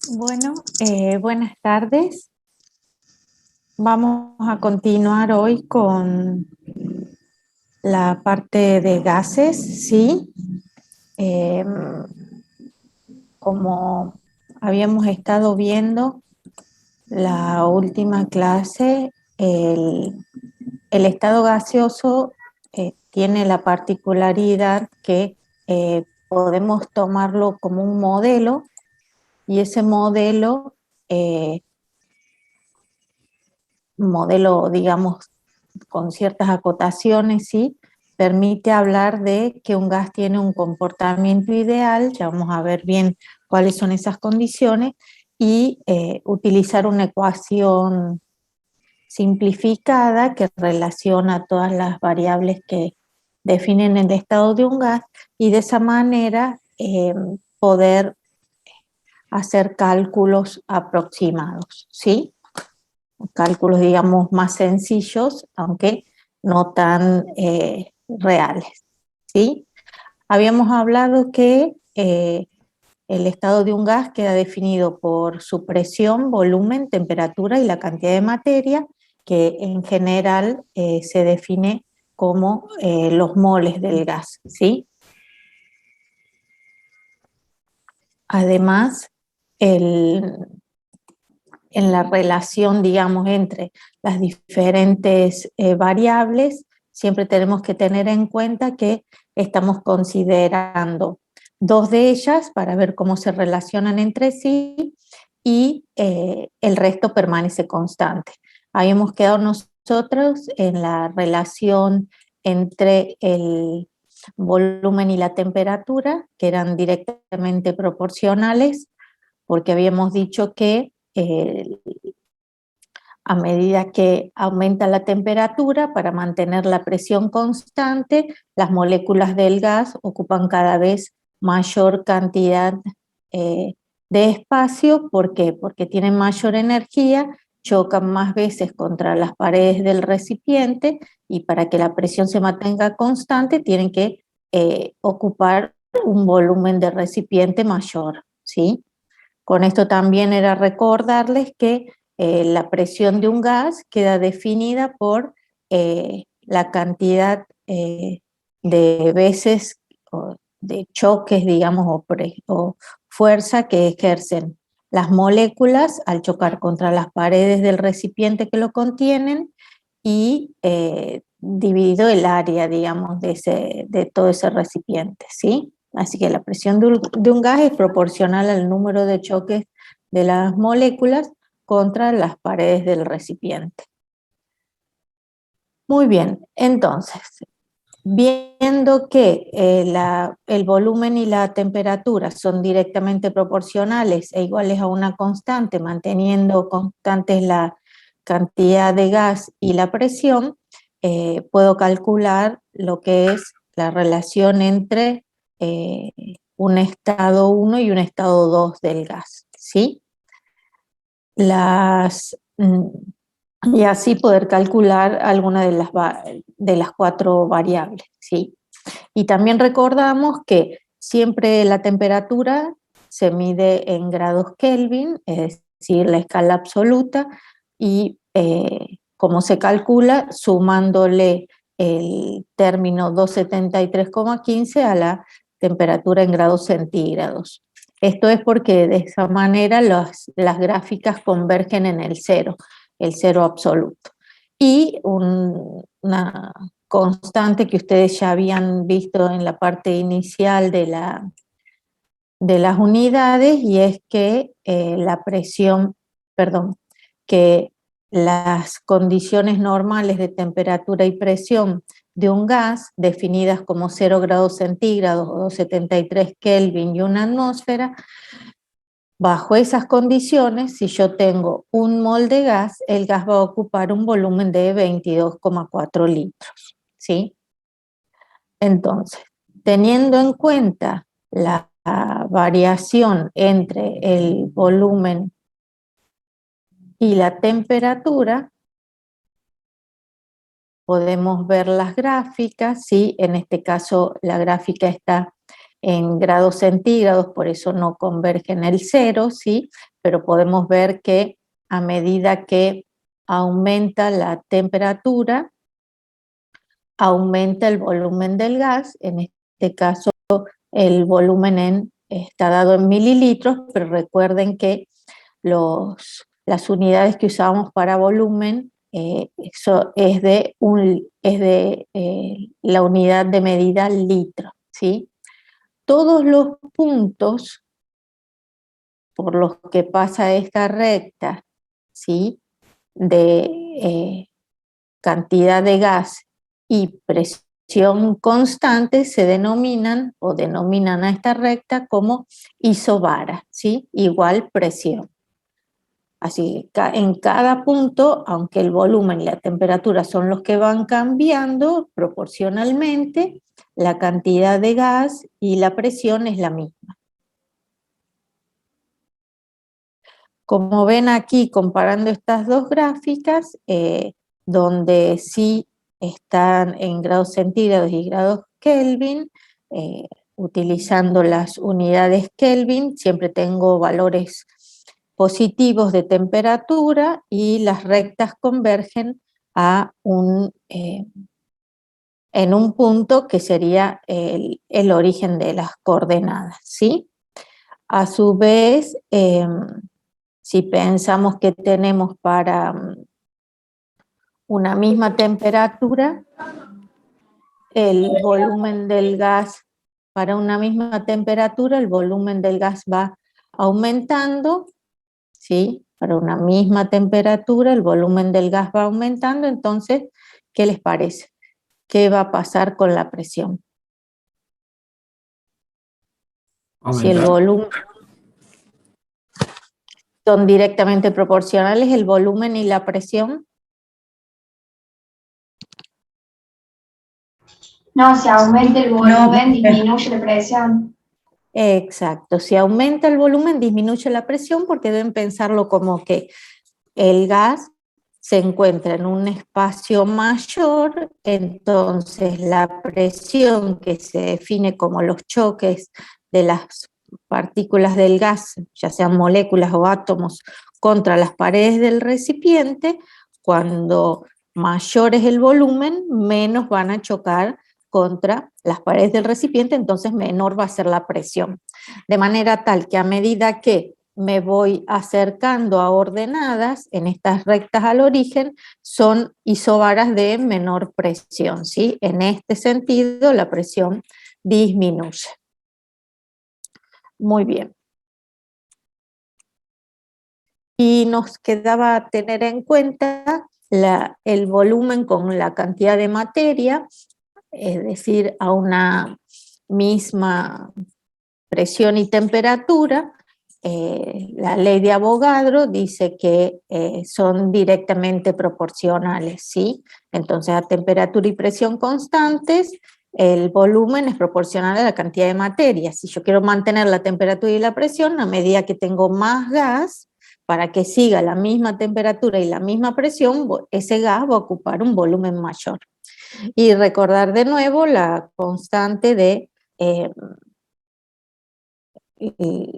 Bueno, buenas tardes. Vamos a continuar hoy con la parte de gases, ¿sí? Eh, Como habíamos estado viendo la última clase, el estado gaseoso tiene la particularidad que podemos tomarlo como un modelo y ese eh, modelo, digamos, con ciertas acotaciones, ¿sí? Permite hablar de que un gas tiene un comportamiento ideal, ya vamos a ver bien cuáles son esas condiciones, y utilizar una ecuación simplificada que relaciona todas las variables que definen el estado de un gas y de esa manera poder hacer cálculos aproximados, ¿sí? Cálculos, digamos, más sencillos, aunque no tan reales, ¿sí? Habíamos hablado que el estado de un gas queda definido por su presión, volumen, temperatura y la cantidad de materia, que en general se define como los moles del gas, ¿sí? Además, el, en la relación, digamos, entre las diferentes variables, siempre tenemos que tener en cuenta que estamos considerando dos de ellas para ver cómo se relacionan entre sí y el resto permanece constante. Habíamos quedado nosotros en la relación entre el volumen y la temperatura, que eran directamente proporcionales, porque habíamos dicho que a medida que aumenta la temperatura, para mantener la presión constante, las moléculas del gas ocupan cada vez mayor cantidad eh, de espacio. ¿Por qué? Porque tienen mayor energía, chocan más veces contra las paredes del recipiente y para que la presión se mantenga constante tienen que ocupar un volumen de recipiente mayor, ¿sí? Con esto también era recordarles que la presión de un gas queda definida por la cantidad de veces o de choques, digamos, o fuerza que ejercen las moléculas al chocar contra las paredes del recipiente que lo contienen y dividido el área, digamos, de todo ese recipiente, ¿sí? Así que la presión de un gas es proporcional al número de choques de las moléculas contra las paredes del recipiente. Muy bien, entonces, viendo que el volumen y la temperatura son directamente proporcionales e iguales a una constante, manteniendo constantes la cantidad de gas y la presión, puedo calcular lo que es la relación entre eh, un estado 1 y un estado 2 del gas, ¿sí? Y así poder calcular alguna de las cuatro variables, ¿sí? Y también recordamos que siempre la temperatura se mide en grados Kelvin, es decir, la escala absoluta, y como se calcula sumándole el término 273,15 a la temperatura en grados centígrados. Esto es porque de esa manera las gráficas convergen en el cero absoluto. Y una constante que ustedes ya habían visto en la parte inicial de las unidades, y es que la presión, perdón, que las condiciones normales de temperatura y presión de un gas, definidas como 0 grados centígrados o 273 Kelvin y una atmósfera, bajo esas condiciones, si yo tengo un mol de gas, el gas va a ocupar un volumen de 22,4 litros, ¿sí? Entonces, teniendo en cuenta la variación entre el volumen y la temperatura, podemos ver las gráficas, ¿sí? En este caso la gráfica está en grados centígrados, por eso no convergen el cero, ¿sí? Pero podemos ver que a medida que aumenta la temperatura, aumenta el volumen del gas, en este caso el volumen está dado en mililitros, pero recuerden que las unidades que usamos para volumen, eso es de la unidad de medida litro, ¿sí? Todos los puntos por los que pasa esta recta, ¿sí? De cantidad de gas y presión constante se denominan o denominan a esta recta como isobara, ¿sí? Igual presión. Así que en cada punto, aunque el volumen y la temperatura son los que van cambiando proporcionalmente, la cantidad de gas y la presión es la misma. Como ven aquí, comparando estas dos gráficas, donde sí están en grados centígrados y grados Kelvin, utilizando las unidades Kelvin, siempre tengo valores positivos de temperatura y las rectas convergen a en un punto que sería el origen de las coordenadas, ¿sí? A su vez, si pensamos que tenemos para una misma temperatura, el volumen del gas, para una misma temperatura, el volumen del gas va aumentando, ¿sí? Para una misma temperatura, el volumen del gas va aumentando, entonces, ¿qué les parece? ¿Qué va a pasar con la presión? Si el volumen son directamente proporcionales, el volumen y la presión. No, si aumenta el volumen, disminuye la presión. Exacto, si aumenta el volumen, disminuye la presión, porque deben pensarlo como que el gas se encuentra en un espacio mayor, entonces la presión que se define como los choques de las partículas del gas, ya sean moléculas o átomos, contra las paredes del recipiente, cuando mayor es el volumen, menos van a chocar contra las paredes del recipiente, entonces menor va a ser la presión. De manera tal que a medida que me voy acercando a ordenadas, en estas rectas al origen, son isobaras de menor presión, ¿sí? En este sentido, la presión disminuye. Muy bien. Y nos quedaba tener en cuenta el volumen con la cantidad de materia, es decir, a una misma presión y temperatura. La ley de Avogadro dice que son directamente proporcionales, ¿sí? Entonces, a temperatura y presión constantes, el volumen es proporcional a la cantidad de materia. Si yo quiero mantener la temperatura y la presión, a medida que tengo más gas, para que siga la misma temperatura y la misma presión, ese gas va a ocupar un volumen mayor. Y recordar de nuevo la constante de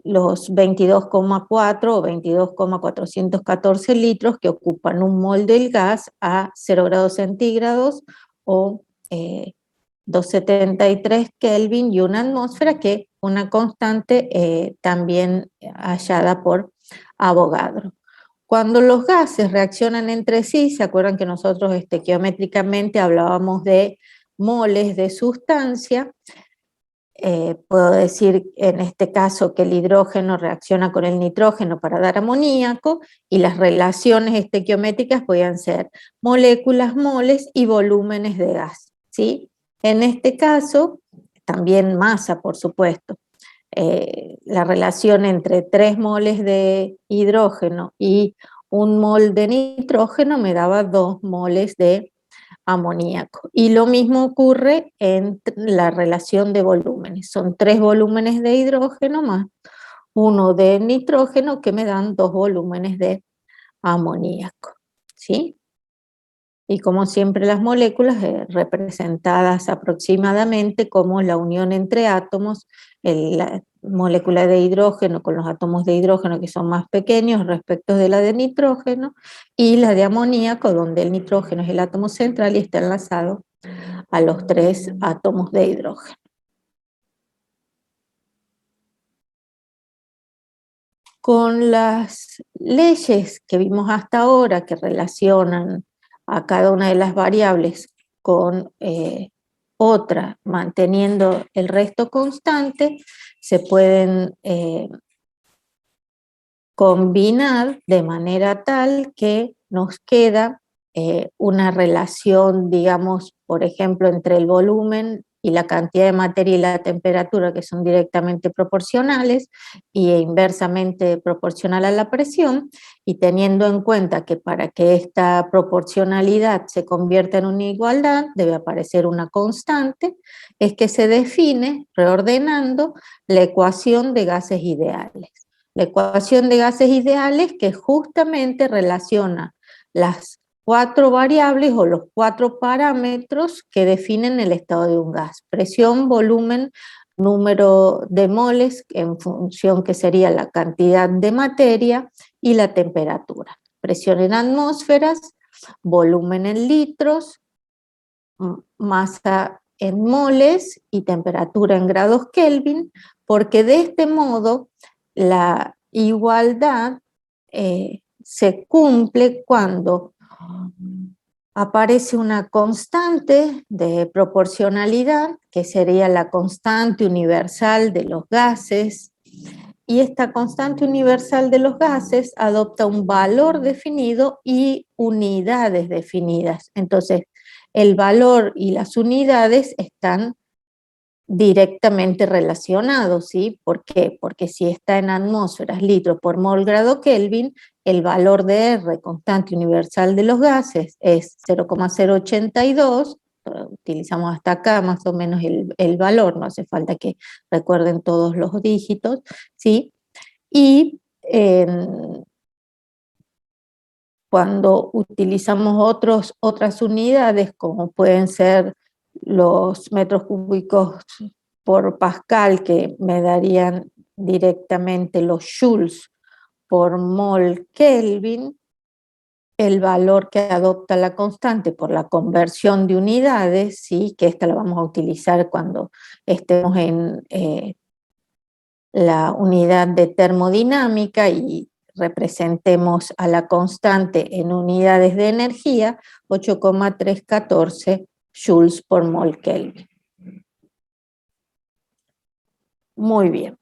los 22,4 o 22,414 litros que ocupan un mol del gas a 0 grados centígrados o 273 Kelvin y una atmósfera, que una constante también hallada por Avogadro. Cuando los gases reaccionan entre sí, ¿se acuerdan que nosotros geométricamente hablábamos de moles de sustancia? Puedo decir en este caso que el hidrógeno reacciona con el nitrógeno para dar amoníaco, y las relaciones estequiométricas podían ser moléculas, moles y volúmenes de gas, ¿sí? En este caso, también masa, por supuesto. La relación entre 3 moles de hidrógeno y 1 mol de nitrógeno me daba 2 moles de amoníaco. Y lo mismo ocurre en la relación de volúmenes. Son 3 volúmenes de hidrógeno más 1 de nitrógeno, que me dan 2 volúmenes de amoníaco, ¿sí? Y como siempre las moléculas representadas aproximadamente como la unión entre átomos, la molécula de hidrógeno con los átomos de hidrógeno que son más pequeños respecto de la de nitrógeno, y la de amoníaco donde el nitrógeno es el átomo central y está enlazado a los 3 átomos de hidrógeno. Con las leyes que vimos hasta ahora que relacionan a cada una de las variables con otra, manteniendo el resto constante, se pueden combinar de manera tal que nos queda una relación, digamos, por ejemplo, entre el volumen y la cantidad de materia y la temperatura, que son directamente proporcionales, y inversamente proporcional a la presión, y teniendo en cuenta que para que esta proporcionalidad se convierta en una igualdad, debe aparecer una constante, es que se define, reordenando, la ecuación de gases ideales. La ecuación de gases ideales que justamente relaciona las 4 variables o los 4 parámetros que definen el estado de un gas: presión, volumen, número de moles en función que sería la cantidad de materia, y la temperatura. Presión en atmósferas, volumen en litros, masa en moles y temperatura en grados Kelvin, porque de este modo la igualdad se cumple cuando aparece una constante de proporcionalidad, que sería la constante universal de los gases, y esta constante universal de los gases adopta un valor definido y unidades definidas. Entonces, el valor y las unidades están directamente relacionados, ¿sí? ¿Por qué? Porque si está en atmósferas, litros por mol grado Kelvin, el valor de R, constante universal de los gases, es 0,082, utilizamos hasta acá más o menos el valor, no hace falta que recuerden todos los dígitos, ¿sí? Y cuando utilizamos otras unidades, como pueden ser los metros cúbicos por pascal, que me darían directamente los joules por mol Kelvin, el valor que adopta la constante por la conversión de unidades, ¿sí? Que esta la vamos a utilizar cuando estemos en la unidad de termodinámica y representemos a la constante en unidades de energía, 8,314 joules por mol Kelvin. Muy bien.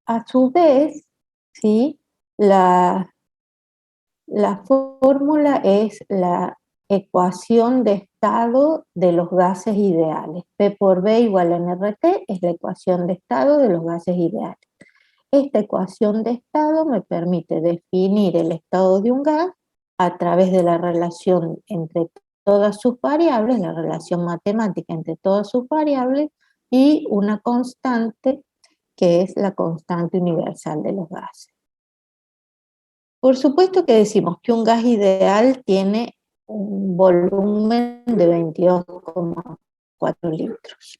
A su vez, ¿sí? La fórmula es la ecuación de estado de los gases ideales. P por B igual a nRT es la ecuación de estado de los gases ideales. Esta ecuación de estado me permite definir el estado de un gas a través de la relación entre todas sus variables, la relación matemática entre todas sus variables, y una constante que es la constante universal de los gases. Por supuesto que decimos que un gas ideal tiene un volumen de 22,4 litros.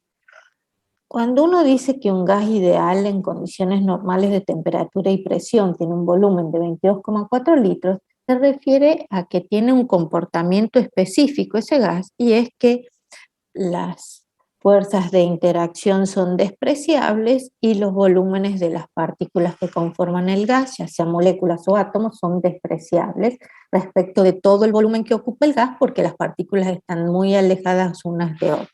Cuando uno dice que un gas ideal en condiciones normales de temperatura y presión tiene un volumen de 22,4 litros, se refiere a que tiene un comportamiento específico ese gas, y es que las fuerzas de interacción son despreciables y los volúmenes de las partículas que conforman el gas, ya sea moléculas o átomos, son despreciables respecto de todo el volumen que ocupa el gas, porque las partículas están muy alejadas unas de otras.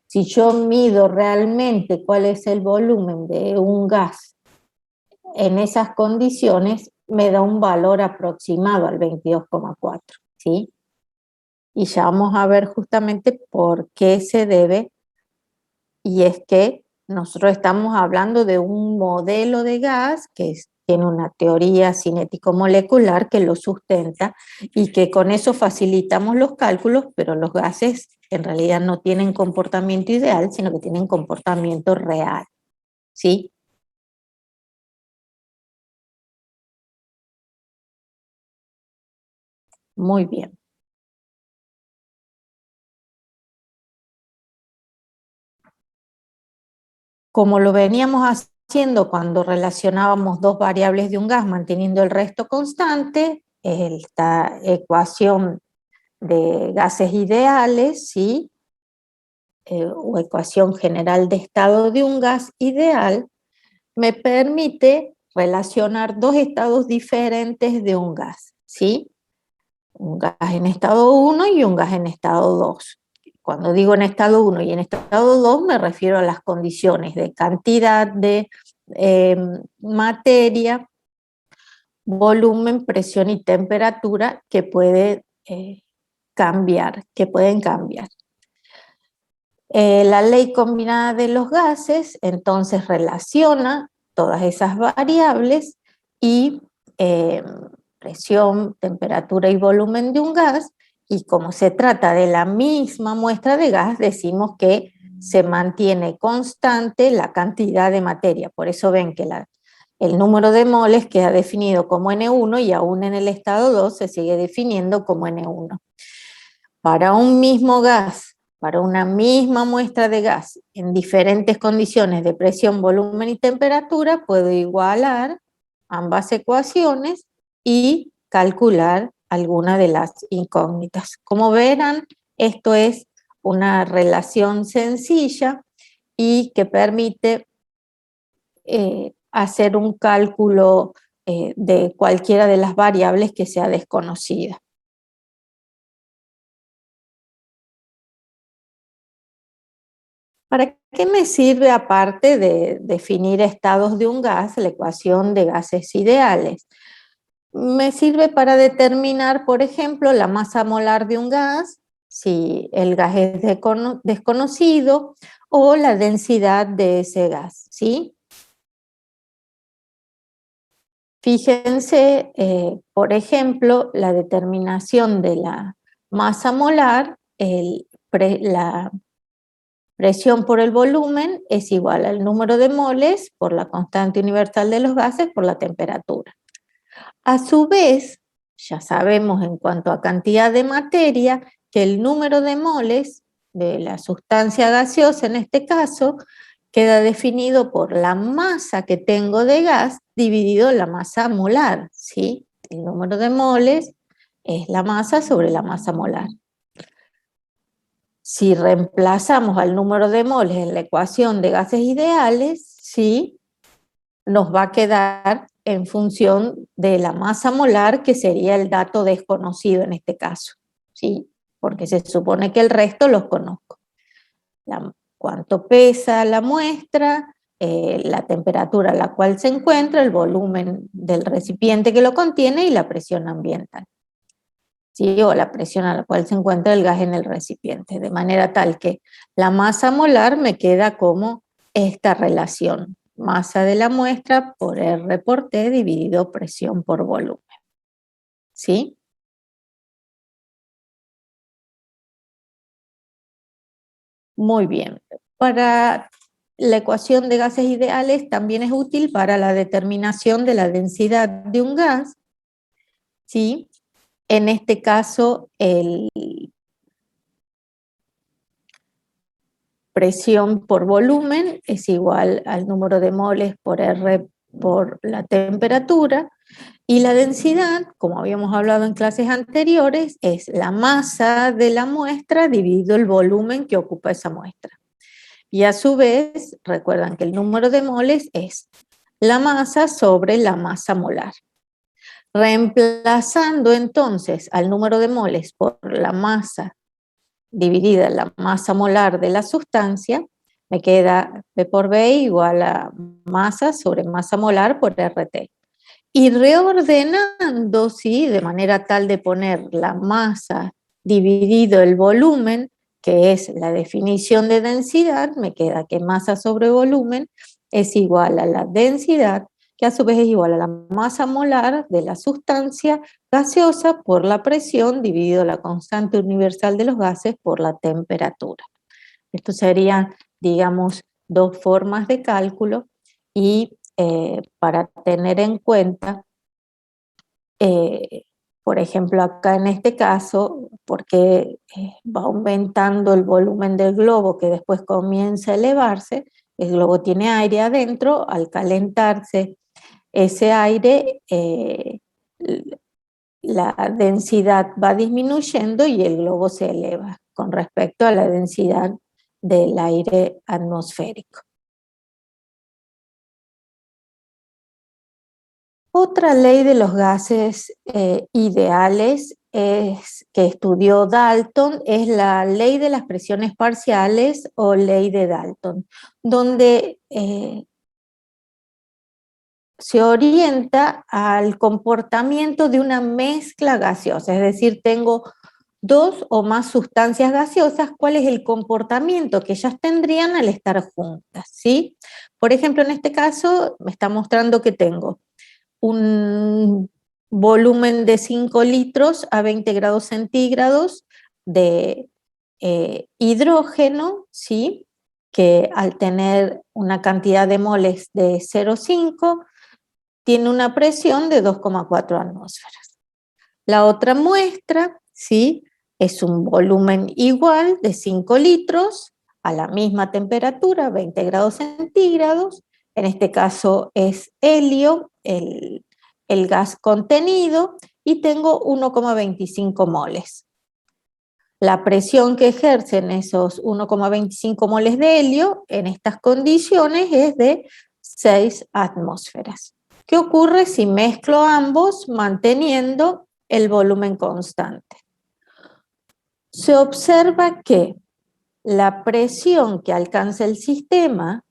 Si yo mido realmente cuál es el volumen de un gas en esas condiciones, me da un valor aproximado al 22,4, ¿sí? Y ya vamos a ver justamente por qué se debe, y es que nosotros estamos hablando de un modelo de gas que tiene una teoría cinético-molecular que lo sustenta, y que con eso facilitamos los cálculos, pero los gases en realidad no tienen comportamiento ideal, sino que tienen comportamiento real, ¿sí? Muy bien. Como lo veníamos haciendo cuando relacionábamos dos variables de un gas manteniendo el resto constante, esta ecuación de gases ideales, ¿sí? O ecuación general de estado de un gas ideal, me permite relacionar dos estados diferentes de un gas, ¿sí? Un gas en estado 1 y un gas en estado 2. Cuando digo en estado 1 y en estado 2 me refiero a las condiciones de cantidad de materia, volumen, presión y temperatura que pueden cambiar. La ley combinada de los gases entonces relaciona todas esas variables y presión, temperatura y volumen de un gas, y como se trata de la misma muestra de gas, decimos que se mantiene constante la cantidad de materia. Por eso ven que el número de moles queda definido como N1 y aún en el estado 2 se sigue definiendo como N1. Para un mismo gas, para una misma muestra de gas, en diferentes condiciones de presión, volumen y temperatura, puedo igualar ambas ecuaciones y calcular alguna de las incógnitas. Como verán, esto es una relación sencilla y que permite hacer un cálculo de cualquiera de las variables que sea desconocida. ¿Para qué me sirve, aparte de definir estados de un gas, la ecuación de gases ideales? Me sirve para determinar, por ejemplo, la masa molar de un gas, si el gas es desconocido, o la densidad de ese gas, ¿sí? Fíjense, por ejemplo, la determinación de la masa molar, la presión por el volumen es igual al número de moles por la constante universal de los gases por la temperatura. A su vez, ya sabemos en cuanto a cantidad de materia que el número de moles de la sustancia gaseosa, en este caso, queda definido por la masa que tengo de gas dividido la masa molar, ¿sí? El número de moles es la masa sobre la masa molar. Si reemplazamos al número de moles en la ecuación de gases ideales, sí, nos va a quedar en función de la masa molar, que sería el dato desconocido en este caso, ¿sí? Porque se supone que el resto los conozco. Cuánto pesa la muestra, la temperatura a la cual se encuentra, el volumen del recipiente que lo contiene y la presión ambiental, ¿sí? O la presión a la cual se encuentra el gas en el recipiente, de manera tal que la masa molar me queda como esta relación: masa de la muestra por R por T dividido presión por volumen, ¿sí? Muy bien. Para la ecuación de gases ideales también es útil para la determinación de la densidad de un gas, ¿sí? En este caso, presión por volumen es igual al número de moles por R por la temperatura, y la densidad, como habíamos hablado en clases anteriores, es la masa de la muestra dividido el volumen que ocupa esa muestra. Y a su vez, recuerdan que el número de moles es la masa sobre la masa molar. Reemplazando entonces al número de moles por la masa dividida la masa molar de la sustancia, me queda P por B igual a masa sobre masa molar por RT. Y reordenando, ¿sí? De manera tal de poner la masa dividido el volumen, que es la definición de densidad, me queda que masa sobre volumen es igual a la densidad, que a su vez es igual a la masa molar de la sustancia gaseosa por la presión dividido la constante universal de los gases por la temperatura. Esto serían, digamos, dos formas de cálculo, y para tener en cuenta Por ejemplo, acá en este caso, porque va aumentando el volumen del globo que después comienza a elevarse, el globo tiene aire adentro, al calentarse ese aire, la densidad va disminuyendo y el globo se eleva con respecto a la densidad del aire atmosférico. Otra ley de los gases ideales que estudió Dalton es la ley de las presiones parciales o ley de Dalton, donde se orienta al comportamiento de una mezcla gaseosa, es decir, tengo dos o más sustancias gaseosas, ¿cuál es el comportamiento que ellas tendrían al estar juntas? ¿Sí? Por ejemplo, en este caso me está mostrando que tengo un volumen de 5 litros a 20 grados centígrados de hidrógeno, ¿sí? Que al tener una cantidad de moles de 0,5 tiene una presión de 2,4 atmósferas. La otra muestra, ¿sí? Es un volumen igual de 5 litros a la misma temperatura, 20 grados centígrados. En este caso es helio, el gas contenido, y tengo 1,25 moles. La presión que ejercen esos 1,25 moles de helio en estas condiciones es de 6 atmósferas. ¿Qué ocurre si mezclo ambos manteniendo el volumen constante? Se observa que la presión que alcanza el sistema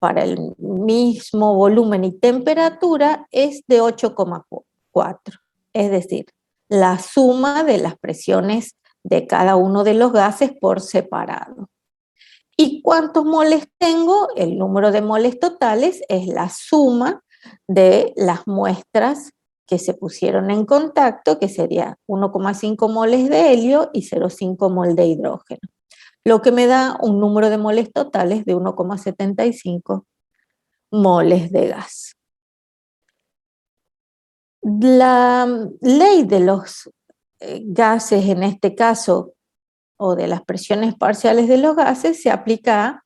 para el mismo volumen y temperatura es de 8,4, es decir, la suma de las presiones de cada uno de los gases por separado. ¿Y cuántos moles tengo? El número de moles totales es la suma de las muestras que se pusieron en contacto, que sería 1,5 moles de helio y 0,5 mol de hidrógeno, lo que me da un número de moles totales de 1,75 moles de gas. La ley de los gases, en este caso, o de las presiones parciales de los gases, se aplica a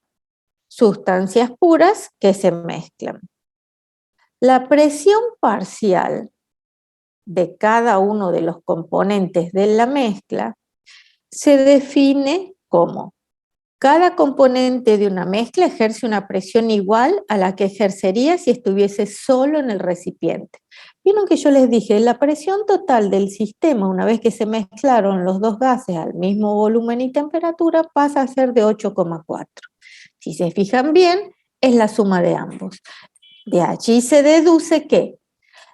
sustancias puras que se mezclan. La presión parcial de cada uno de los componentes de la mezcla se define como cada componente de una mezcla ejerce una presión igual a la que ejercería si estuviese solo en el recipiente. Vieron que yo les dije, la presión total del sistema, una vez que se mezclaron los dos gases al mismo volumen y temperatura, pasa a ser de 8,4. Si se fijan bien, es la suma de ambos. De allí se deduce que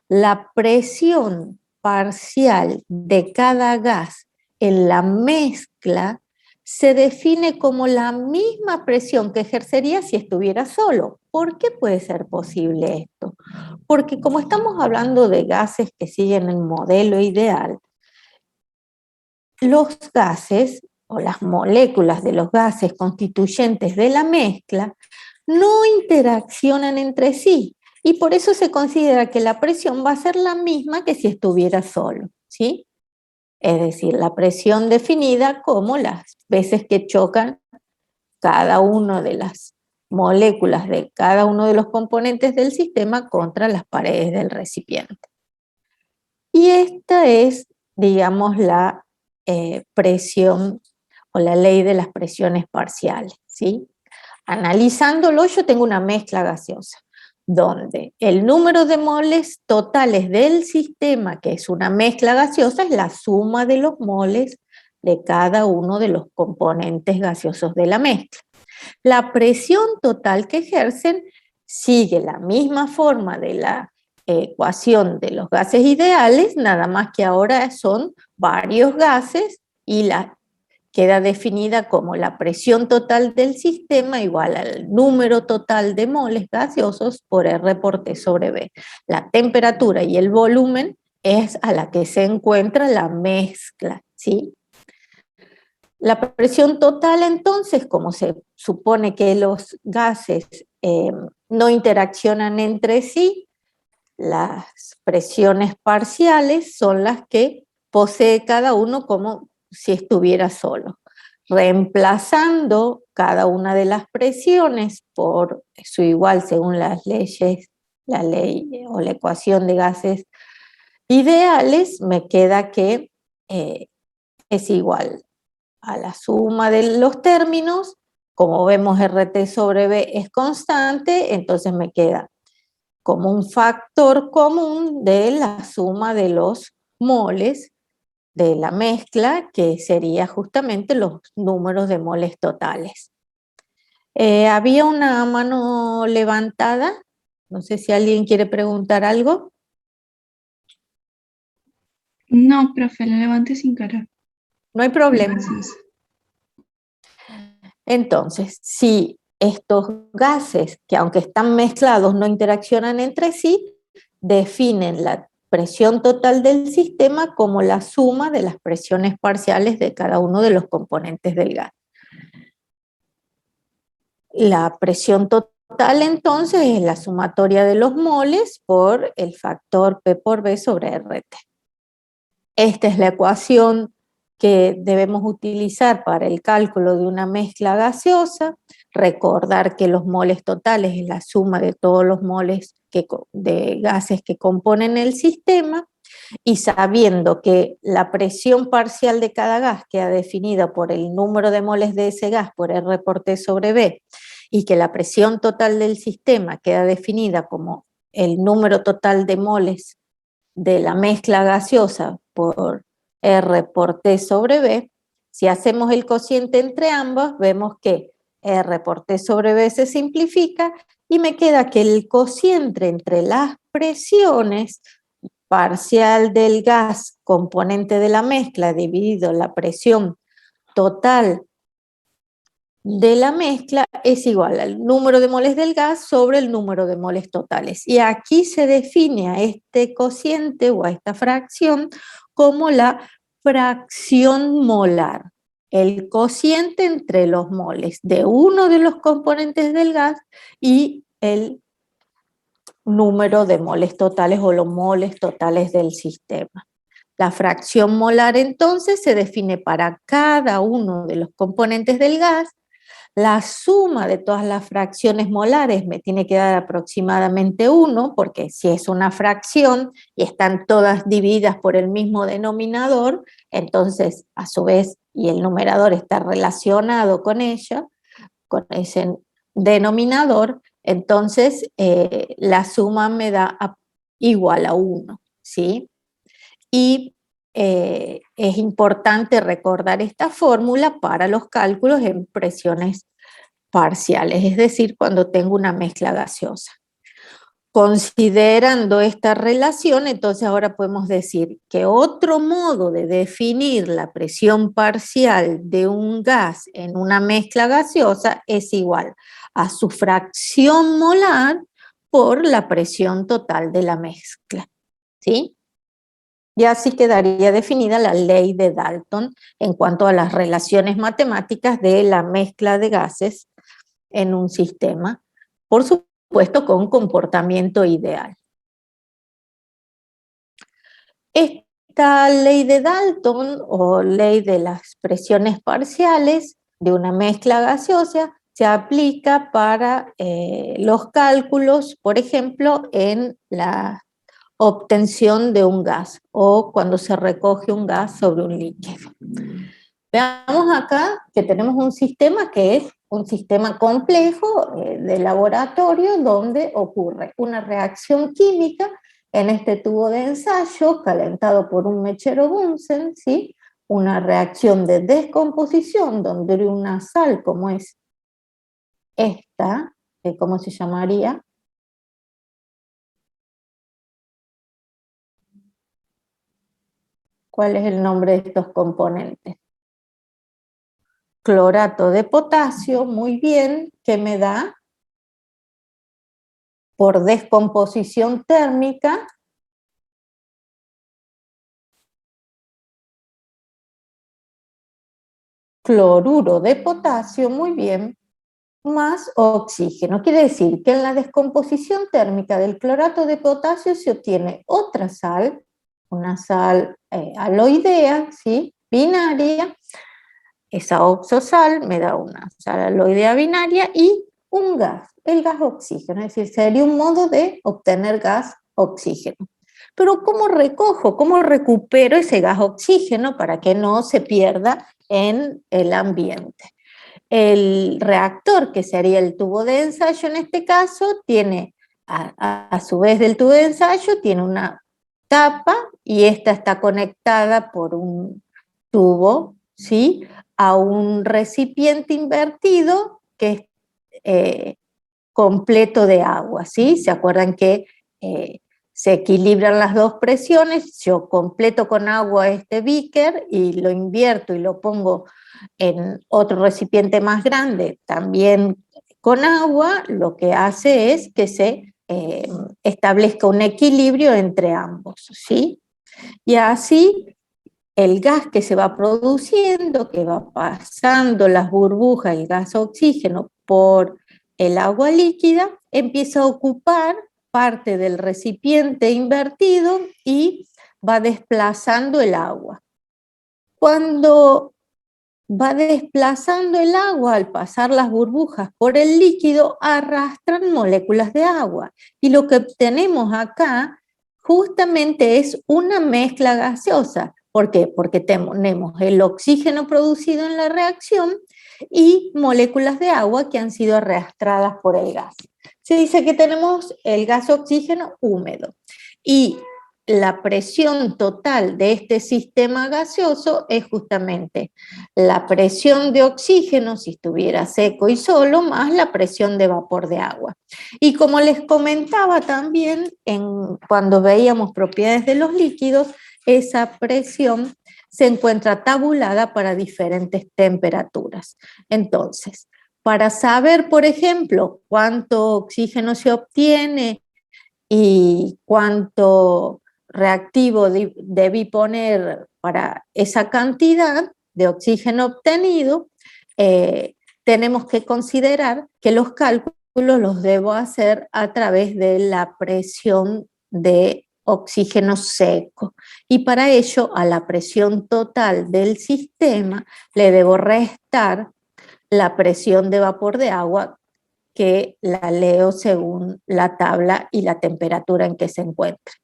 la presión parcial de cada gas en la mezcla se define como la misma presión que ejercería si estuviera solo. ¿Por qué puede ser posible esto? Porque como estamos hablando de gases que siguen el modelo ideal, los gases o las moléculas de los gases constituyentes de la mezcla no interaccionan entre sí y por eso se considera que la presión va a ser la misma que si estuviera solo, ¿sí? Es decir, la presión definida como las veces que chocan cada una de las moléculas de cada uno de los componentes del sistema contra las paredes del recipiente. Y esta es, digamos, la presión o la ley de las presiones parciales, ¿sí? Analizándolo, yo tengo una mezcla gaseosa, donde el número de moles totales del sistema, que es una mezcla gaseosa, es la suma de los moles de cada uno de los componentes gaseosos de la mezcla. La presión total que ejercen sigue la misma forma de la ecuación de los gases ideales, nada más que ahora son varios gases y queda definida como la presión total del sistema igual al número total de moles gaseosos por R por T sobre B. La temperatura y el volumen es a la que se encuentra la mezcla, ¿sí? La presión total, entonces, como se supone que los gases no interaccionan entre sí, las presiones parciales son las que posee cada uno como si estuviera solo, reemplazando cada una de las presiones por su igual según las leyes, la ley o la ecuación de gases ideales, me queda que es igual a la suma de los términos. Como vemos, RT sobre B es constante, entonces me queda como un factor común de la suma de los moles de la mezcla, que sería justamente los números de moles totales. Había una mano levantada, no sé si alguien quiere preguntar algo. No, profe, la levanté sin querer. No hay problema. Gracias. Entonces, si estos gases, que aunque están mezclados no interaccionan entre sí, definen la presión total del sistema como la suma de las presiones parciales de cada uno de los componentes del gas. La presión total entonces es la sumatoria de los moles por el factor P por B sobre RT. Esta es la ecuación que debemos utilizar para el cálculo de una mezcla gaseosa. Recordar que los moles totales es la suma de todos los moles de gases que componen el sistema, y sabiendo que la presión parcial de cada gas queda definida por el número de moles de ese gas por R por T sobre B, y que la presión total del sistema queda definida como el número total de moles de la mezcla gaseosa por R por T sobre B, si hacemos el cociente entre ambas, vemos que R por T sobre B se simplifica y me queda que el cociente entre las presiones parcial del gas componente de la mezcla dividido la presión total de la mezcla es igual al número de moles del gas sobre el número de moles totales. Y aquí se define a este cociente o a esta fracción como la fracción molar, el cociente entre los moles de uno de los componentes del gas y el número de moles totales o los moles totales del sistema. La fracción molar entonces se define para cada uno de los componentes del gas. La suma de todas las fracciones molares me tiene que dar aproximadamente 1, porque si es una fracción y están todas divididas por el mismo denominador, entonces a su vez, y el numerador está relacionado con ella, con ese denominador, entonces la suma me da igual a 1, ¿sí? Y es importante recordar esta fórmula para los cálculos en presiones parciales, es decir, cuando tengo una mezcla gaseosa. Considerando esta relación, entonces ahora podemos decir que otro modo de definir la presión parcial de un gas en una mezcla gaseosa es igual a su fracción molar por la presión total de la mezcla, ¿sí? Y así quedaría definida la ley de Dalton en cuanto a las relaciones matemáticas de la mezcla de gases en un sistema, por supuesto con comportamiento ideal. Esta ley de Dalton o ley de las presiones parciales de una mezcla gaseosa se aplica para los cálculos, por ejemplo, en la obtención de un gas o cuando se recoge un gas sobre un líquido. Veamos acá que tenemos un sistema que es un sistema complejo de laboratorio donde ocurre una reacción química en este tubo de ensayo calentado por un mechero Bunsen, ¿sí? Una reacción de descomposición donde una sal como es esta, ¿cómo se llamaría? ¿Cuál es el nombre de estos componentes? Clorato de potasio, muy bien, que me da por descomposición térmica cloruro de potasio, muy bien, más oxígeno. Quiere decir que en la descomposición térmica del clorato de potasio se obtiene otra sal una sal aloidea, ¿sí? Binaria. Esa oxosal me da una sal aloidea binaria y un gas, el gas oxígeno, es decir, sería un modo de obtener gas oxígeno. Pero ¿cómo recojo, cómo recupero ese gas oxígeno para que no se pierda en el ambiente? El reactor, que sería el tubo de ensayo en este caso, tiene, a su vez del tubo de ensayo, tiene una tapa y esta está conectada por un tubo, ¿sí?, a un recipiente invertido que es completo de agua, ¿sí? ¿Se acuerdan que se equilibran las dos presiones? Yo completo con agua este beaker y lo invierto y lo pongo en otro recipiente más grande, también con agua, lo que hace es que se establezca un equilibrio entre ambos, ¿sí? Y así el gas que se va produciendo, que va pasando las burbujas, el gas oxígeno por el agua líquida, empieza a ocupar parte del recipiente invertido y va desplazando el agua. Cuando va desplazando el agua al pasar las burbujas por el líquido, arrastran moléculas de agua. Y lo que obtenemos acá justamente es una mezcla gaseosa. ¿Por qué? Porque tenemos el oxígeno producido en la reacción y moléculas de agua que han sido arrastradas por el gas. Se dice que tenemos el gas oxígeno húmedo. Y la presión total de este sistema gaseoso es justamente la presión de oxígeno, si estuviera seco y solo, más la presión de vapor de agua. Y como les comentaba también, cuando veíamos propiedades de los líquidos, esa presión se encuentra tabulada para diferentes temperaturas. Entonces, para saber, por ejemplo, cuánto oxígeno se obtiene y cuánto reactivo debí poner para esa cantidad de oxígeno obtenido, tenemos que considerar que los cálculos los debo hacer a través de la presión de oxígeno seco. Y para ello, a la presión total del sistema le debo restar la presión de vapor de agua, que la leo según la tabla y la temperatura en que se encuentra.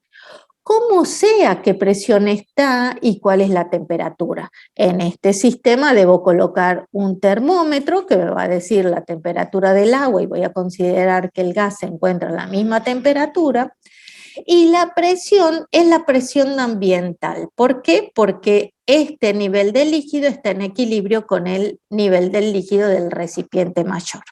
¿Cómo sé a qué presión está y cuál es la temperatura? En este sistema debo colocar un termómetro que me va a decir la temperatura del agua y voy a considerar que el gas se encuentra a la misma temperatura. Y la presión es la presión ambiental. ¿Por qué? Porque este nivel de líquido está en equilibrio con el nivel del líquido del recipiente mayor,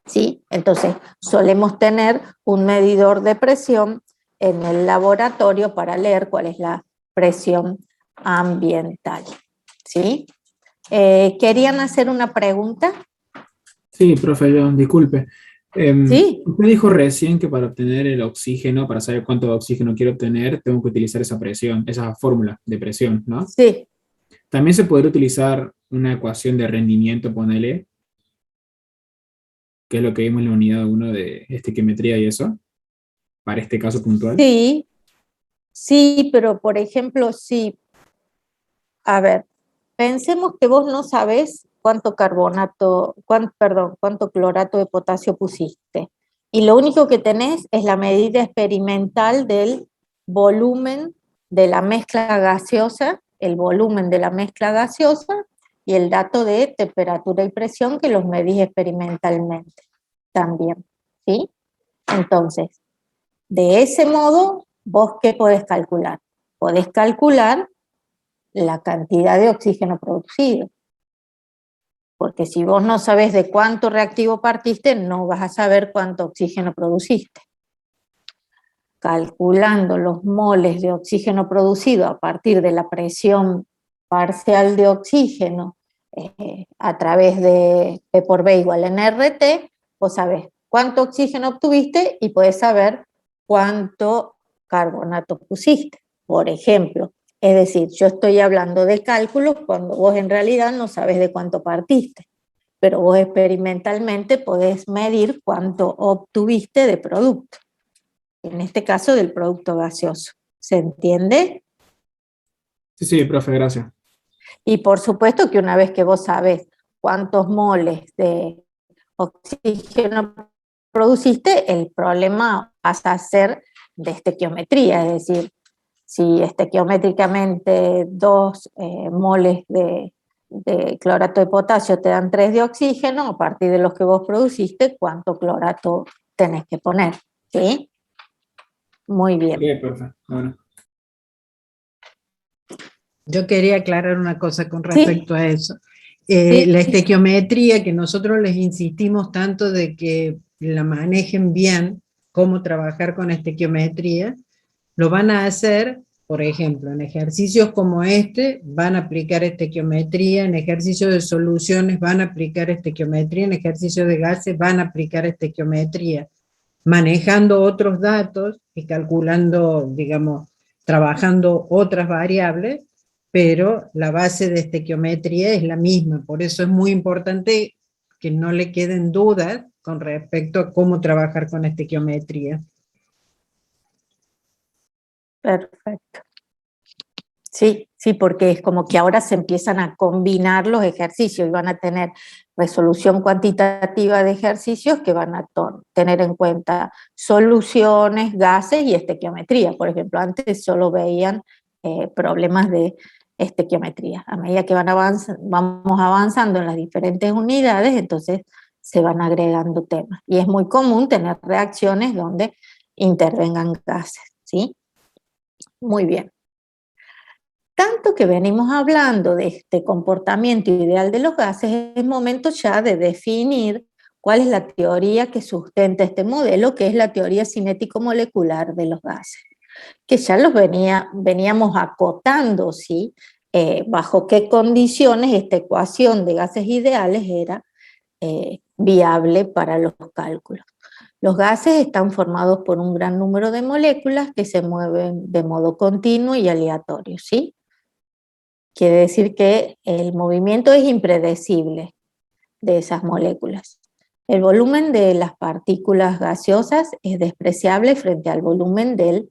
¿sí? Entonces, solemos tener un medidor de presión en el laboratorio para leer cuál es la presión ambiental, ¿sí? ¿Querían hacer una pregunta? Sí, profe, disculpe. Sí. Usted dijo recién que para obtener el oxígeno, para saber cuánto oxígeno quiero obtener, tengo que utilizar esa presión, esa fórmula de presión, ¿no? Sí. También se podría utilizar una ecuación de rendimiento, ponele, que es lo que vimos en la unidad 1 de estequiometría y eso, para este caso puntual. Sí, sí, pero por ejemplo, sí. A ver, pensemos que vos no sabés cuánto cuánto clorato de potasio pusiste. Y lo único que tenés es la medida experimental del volumen de la mezcla gaseosa, el volumen de la mezcla gaseosa y el dato de temperatura y presión que los medís experimentalmente también, ¿sí? Entonces, de ese modo, ¿vos qué podés calcular? Podés calcular la cantidad de oxígeno producido. Porque si vos no sabés de cuánto reactivo partiste, no vas a saber cuánto oxígeno produciste. Calculando los moles de oxígeno producido a partir de la presión parcial de oxígeno a través de P por B igual en RT, vos sabés cuánto oxígeno obtuviste y podés saber cuánto carbonato pusiste, por ejemplo. Es decir, yo estoy hablando de cálculos cuando vos en realidad no sabes de cuánto partiste, pero vos experimentalmente podés medir cuánto obtuviste de producto, en este caso del producto gaseoso. ¿Se entiende? Sí, sí, profe, gracias. Y por supuesto que una vez que vos sabés cuántos moles de oxígeno produciste, el problema pasa a ser de estequiometría, es decir, si estequiométricamente 2 moles de clorato de potasio te dan 3 de oxígeno, a partir de los que vos produciste, ¿cuánto clorato tenés que poner? ¿Sí? Muy bien. Ok, profe. Bueno. Yo quería aclarar una cosa con Sí. respecto a eso. Sí, La sí. estequiometría, que nosotros les insistimos tanto de que la manejen bien, cómo trabajar con estequiometría, lo van a hacer, por ejemplo, en ejercicios como este, van a aplicar estequiometría, en ejercicios de soluciones van a aplicar estequiometría, en ejercicios de gases van a aplicar estequiometría, manejando otros datos y calculando, digamos, trabajando otras variables, pero la base de estequiometría es la misma. Por eso es muy importante que no le queden dudas con respecto a cómo trabajar con estequiometría. Perfecto. Sí, sí, porque es como que ahora se empiezan a combinar los ejercicios y van a tener resolución cuantitativa de ejercicios que van a tener en cuenta soluciones, gases y estequiometría. Por ejemplo, antes solo veían problemas de estequiometría. A medida que vamos avanzando en las diferentes unidades, entonces se van agregando temas. Y es muy común tener reacciones donde intervengan gases, ¿sí? Muy bien. Tanto que venimos hablando de este comportamiento ideal de los gases, es momento ya de definir cuál es la teoría que sustenta este modelo, que es la teoría cinético-molecular de los gases, que ya los veníamos acotando, ¿sí? Bajo qué condiciones esta ecuación de gases ideales era viable para los cálculos. Los gases están formados por un gran número de moléculas que se mueven de modo continuo y aleatorio, ¿sí? Quiere decir que el movimiento es impredecible de esas moléculas. El volumen de las partículas gaseosas es despreciable frente al volumen del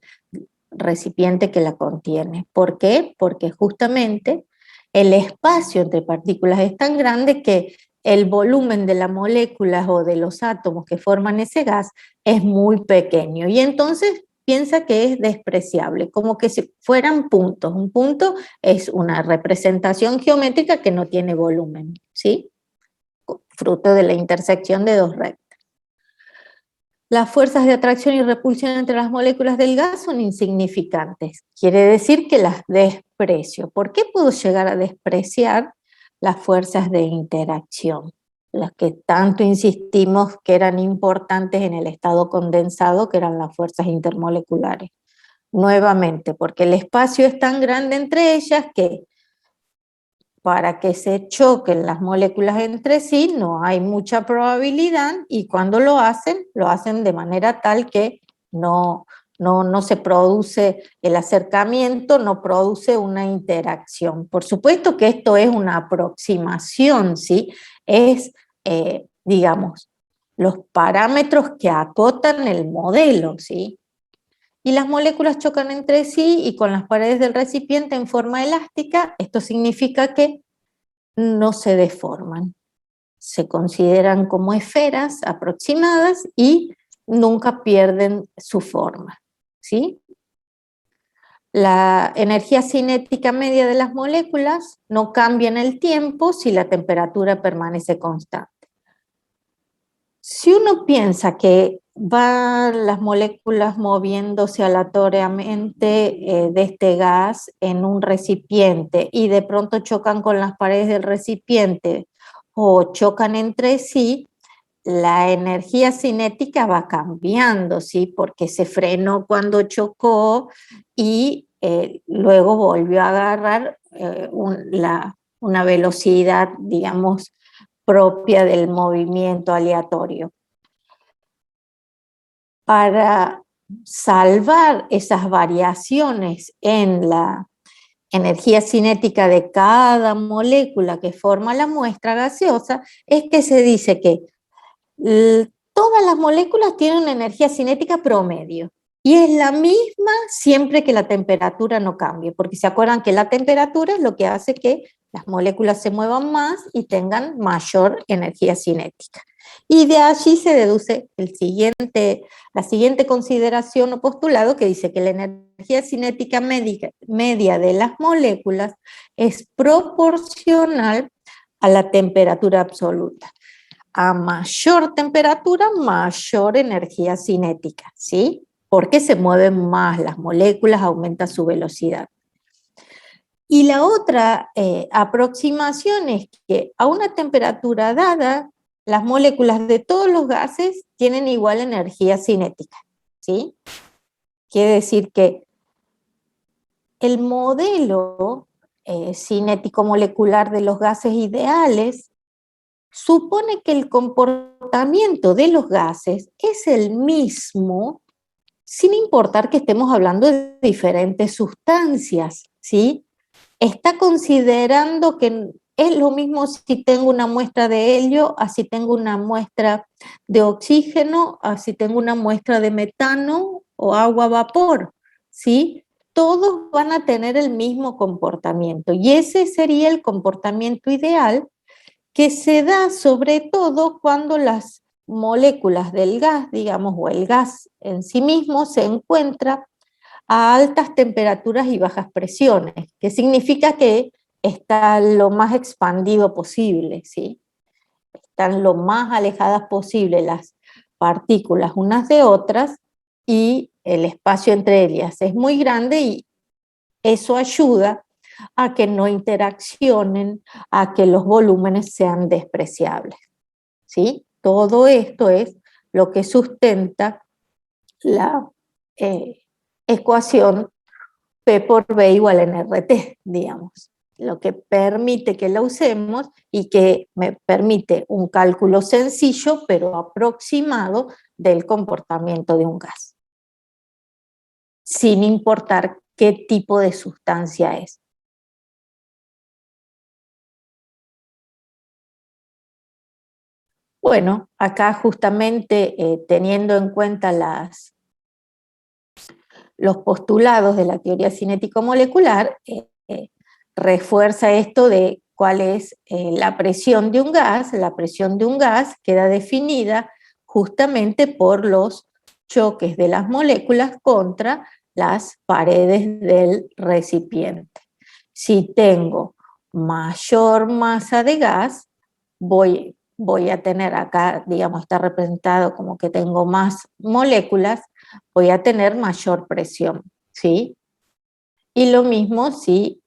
recipiente que la contiene. ¿Por qué? Porque justamente el espacio entre partículas es tan grande que el volumen de las moléculas o de los átomos que forman ese gas es muy pequeño. Y entonces piensa que es despreciable, como que si fueran puntos. Un punto es una representación geométrica que no tiene volumen, ¿sí? Fruto de la intersección de dos rectas. Las fuerzas de atracción y repulsión entre las moléculas del gas son insignificantes. Quiere decir que las desprecio. ¿Por qué puedo llegar a despreciar las fuerzas de interacción? Las que tanto insistimos que eran importantes en el estado condensado, que eran las fuerzas intermoleculares. Nuevamente, porque el espacio es tan grande entre ellas que para que se choquen las moléculas entre sí no hay mucha probabilidad, y cuando lo hacen de manera tal que no se produce el acercamiento, no produce una interacción. Por supuesto que esto es una aproximación, ¿sí? Es, digamos, los parámetros que acotan el modelo, ¿sí? Y las moléculas chocan entre sí y con las paredes del recipiente en forma elástica. Esto significa que no se deforman, se consideran como esferas aproximadas y nunca pierden su forma, ¿sí? La energía cinética media de las moléculas no cambia en el tiempo si la temperatura permanece constante. Si uno piensa que van las moléculas moviéndose aleatoriamente de este gas en un recipiente y de pronto chocan con las paredes del recipiente o chocan entre sí, la energía cinética va cambiando, ¿sí? Porque se frenó cuando chocó y luego volvió a agarrar una velocidad, digamos, propia del movimiento aleatorio. Para salvar esas variaciones en la energía cinética de cada molécula que forma la muestra gaseosa, es que se dice que todas las moléculas tienen una energía cinética promedio, Y es la misma siempre que la temperatura no cambie, porque se acuerdan que la temperatura es lo que hace que las moléculas se muevan más y tengan mayor energía cinética. Y de allí se deduce la siguiente consideración o postulado que dice que la energía cinética media de las moléculas es proporcional a la temperatura absoluta. A mayor temperatura, mayor energía cinética, ¿sí? Porque se mueven más las moléculas, aumenta su velocidad. Y la otra aproximación es que a una temperatura dada, las moléculas de todos los gases tienen igual energía cinética, ¿sí? Quiere decir que el modelo cinético molecular de los gases ideales supone que el comportamiento de los gases es el mismo, sin importar que estemos hablando de diferentes sustancias, ¿sí? Está considerando que es lo mismo si tengo una muestra de helio, a si tengo una muestra de oxígeno, a si tengo una muestra de metano o agua a vapor, ¿sí? Todos van a tener el mismo comportamiento y ese sería el comportamiento ideal que se da sobre todo cuando las moléculas del gas, digamos, o el gas en sí mismo se encuentra a altas temperaturas y bajas presiones, que significa que está lo más expandido posible, ¿sí? Están lo más alejadas posible las partículas unas de otras y el espacio entre ellas es muy grande y eso ayuda a que no interaccionen, a que los volúmenes sean despreciables, ¿sí? Todo esto es lo que sustenta la ecuación P por B igual a NRT, digamos, lo que permite que la usemos y que me permite un cálculo sencillo pero aproximado del comportamiento de un gas, sin importar qué tipo de sustancia es. Bueno, acá justamente teniendo en cuenta los postulados de la teoría cinético-molecular, refuerza esto de cuál es la presión de un gas. La presión de un gas queda definida justamente por los choques de las moléculas contra las paredes del recipiente. Si tengo mayor masa de gas, voy a tener acá, digamos, está representado como que tengo más moléculas, voy a tener mayor presión, ¿sí? Y lo mismo si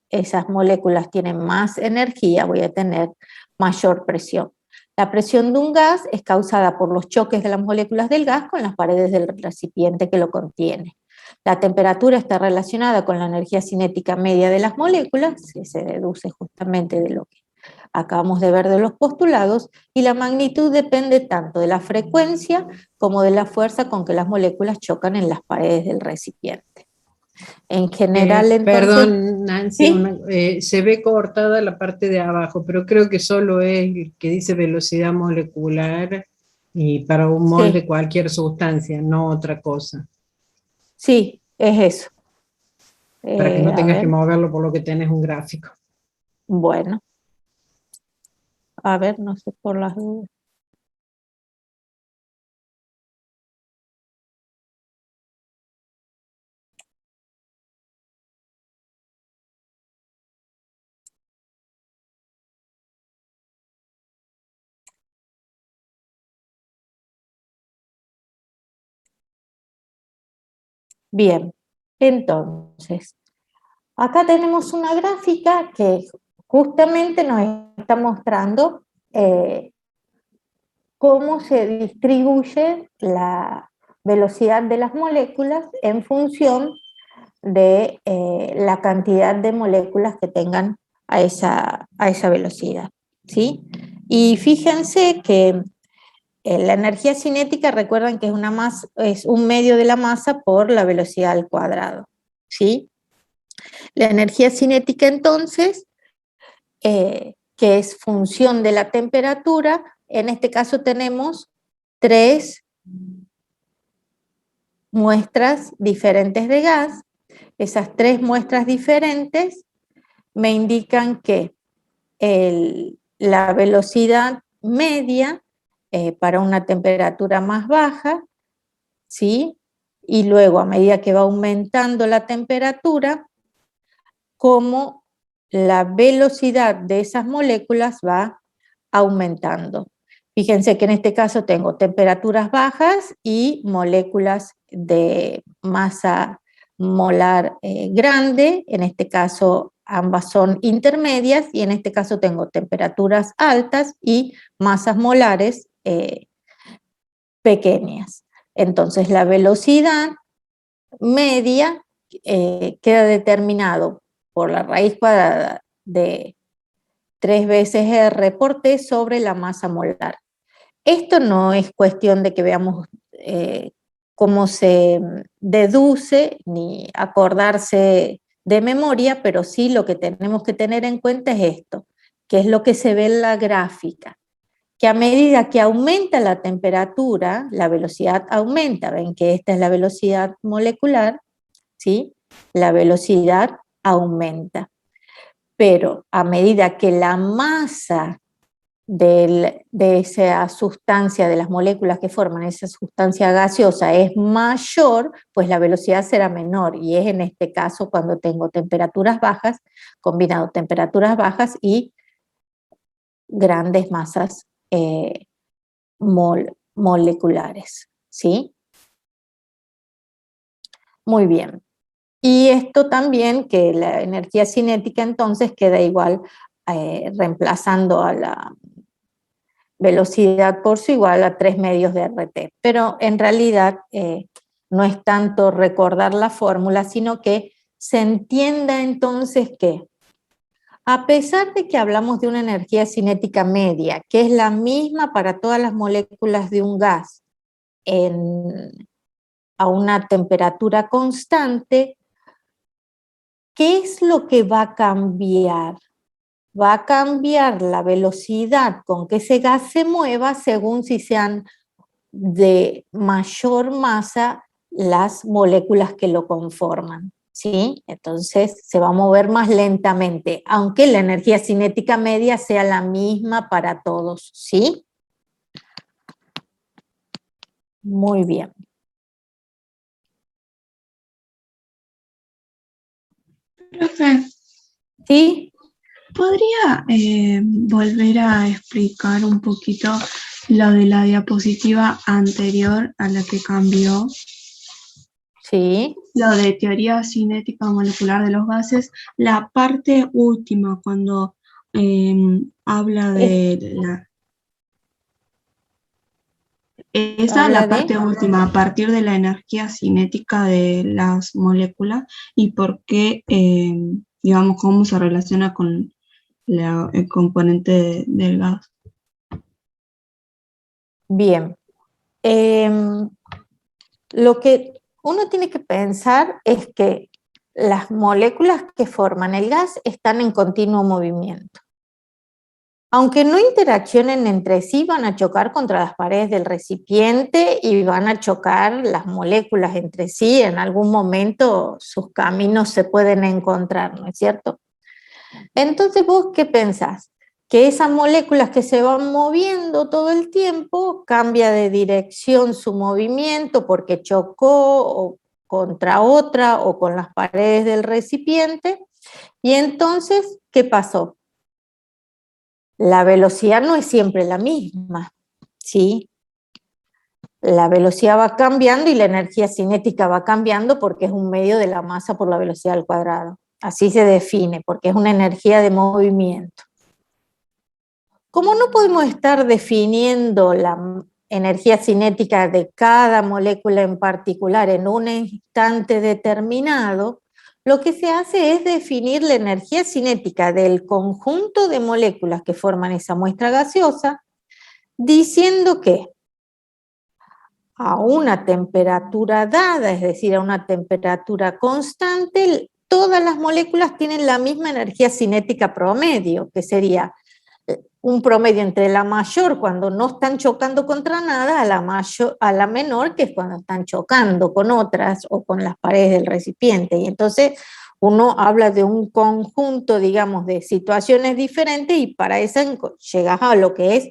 esas moléculas tienen más energía, voy a tener mayor presión. La presión de un gas es causada por los choques de las moléculas del gas con las paredes del recipiente que lo contiene. La temperatura está relacionada con la energía cinética media de las moléculas, se deduce justamente de lo que acabamos de ver de los postulados, y la magnitud depende tanto de la frecuencia como de la fuerza con que las moléculas chocan en las paredes del recipiente. En general, entonces... Perdón, Nancy, ¿sí? se ve cortada la parte de abajo, pero creo que solo es el que dice velocidad molecular y para un mol de Sí, cualquier sustancia, no otra cosa. sí, es eso. Para que no A tengas que ver, moverlo por lo que tenés un gráfico. bueno, a ver, no sé por las dudas. Bien, entonces, acá tenemos una gráfica que justamente nos está mostrando cómo se distribuye la velocidad de las moléculas en función de la cantidad de moléculas que tengan a esa velocidad, ¿sí? Y fíjense que la energía cinética, recuerdan que es un medio de la masa por la velocidad al cuadrado, ¿sí? La energía cinética, entonces, que es función de la temperatura, en este caso tenemos tres muestras diferentes de gas. Esas 3 muestras diferentes me indican que la velocidad media para una temperatura más baja, ¿sí? Y luego, a medida que va aumentando la temperatura, cómo la velocidad de esas moléculas va aumentando. Fíjense que en este caso tengo temperaturas bajas y moléculas de masa molar grande, en este caso ambas son intermedias, y en este caso tengo temperaturas altas y masas molares pequeñas. Entonces la velocidad media queda determinado por la raíz cuadrada de 3 veces R por T sobre la masa molar. Esto no es cuestión de que veamos cómo se deduce ni acordarse de memoria, pero sí lo que tenemos que tener en cuenta es esto, que es lo que se ve en la gráfica, que a medida que aumenta la temperatura, la velocidad aumenta. Ven que esta es la velocidad molecular, ¿sí? La velocidad aumenta. Pero a medida que la masa de esa sustancia, de las moléculas que forman esa sustancia gaseosa es mayor, pues la velocidad será menor, y es en este caso cuando tengo temperaturas bajas, combinado temperaturas bajas y grandes masas moleculares, ¿sí? Muy bien. Y esto también, que la energía cinética entonces queda igual, reemplazando a la velocidad por su igual a 3 medios de RT. Pero en realidad no es tanto recordar la fórmula, sino que se entienda entonces que, a pesar de que hablamos de una energía cinética media, que es la misma para todas las moléculas de un gas a una temperatura constante, ¿qué es lo que va a cambiar? Va a cambiar la velocidad con que ese gas se mueva según si sean de mayor masa las moléculas que lo conforman, ¿sí? Entonces se va a mover más lentamente, aunque la energía cinética media sea la misma para todos, ¿sí? Muy bien. Profe, ¿Sí? ¿podría volver a explicar un poquito lo de la diapositiva anterior a la que cambió? Sí. Lo de teoría cinética molecular de los gases, la parte última, cuando habla de la... Esa es Habla la de... parte última, a partir de la energía cinética de las moléculas y por qué, digamos, cómo se relaciona con el componente del gas. Bien. Lo que uno tiene que pensar es que las moléculas que forman el gas están en continuo movimiento. Aunque no interaccionen entre sí, van a chocar contra las paredes del recipiente y van a chocar las moléculas entre sí. En algún momento sus caminos se pueden encontrar, ¿no es cierto? Entonces, ¿vos qué pensás? Que esas moléculas que se van moviendo todo el tiempo, cambia de dirección su movimiento porque chocó contra otra o con las paredes del recipiente. Y entonces, ¿qué pasó? La velocidad no es siempre la misma, ¿sí? La velocidad va cambiando y la energía cinética va cambiando porque es un medio de la masa por la velocidad al cuadrado. Así se define, porque es una energía de movimiento. Como no podemos estar definiendo la energía cinética de cada molécula en particular en un instante determinado, lo que se hace es definir la energía cinética del conjunto de moléculas que forman esa muestra gaseosa, diciendo que a una temperatura dada, es decir, a una temperatura constante, todas las moléculas tienen la misma energía cinética promedio, que sería un promedio entre la mayor cuando no están chocando contra nada a la menor, que es cuando están chocando con otras o con las paredes del recipiente. Y entonces uno habla de un conjunto, digamos, de situaciones diferentes y para eso llegas a lo que es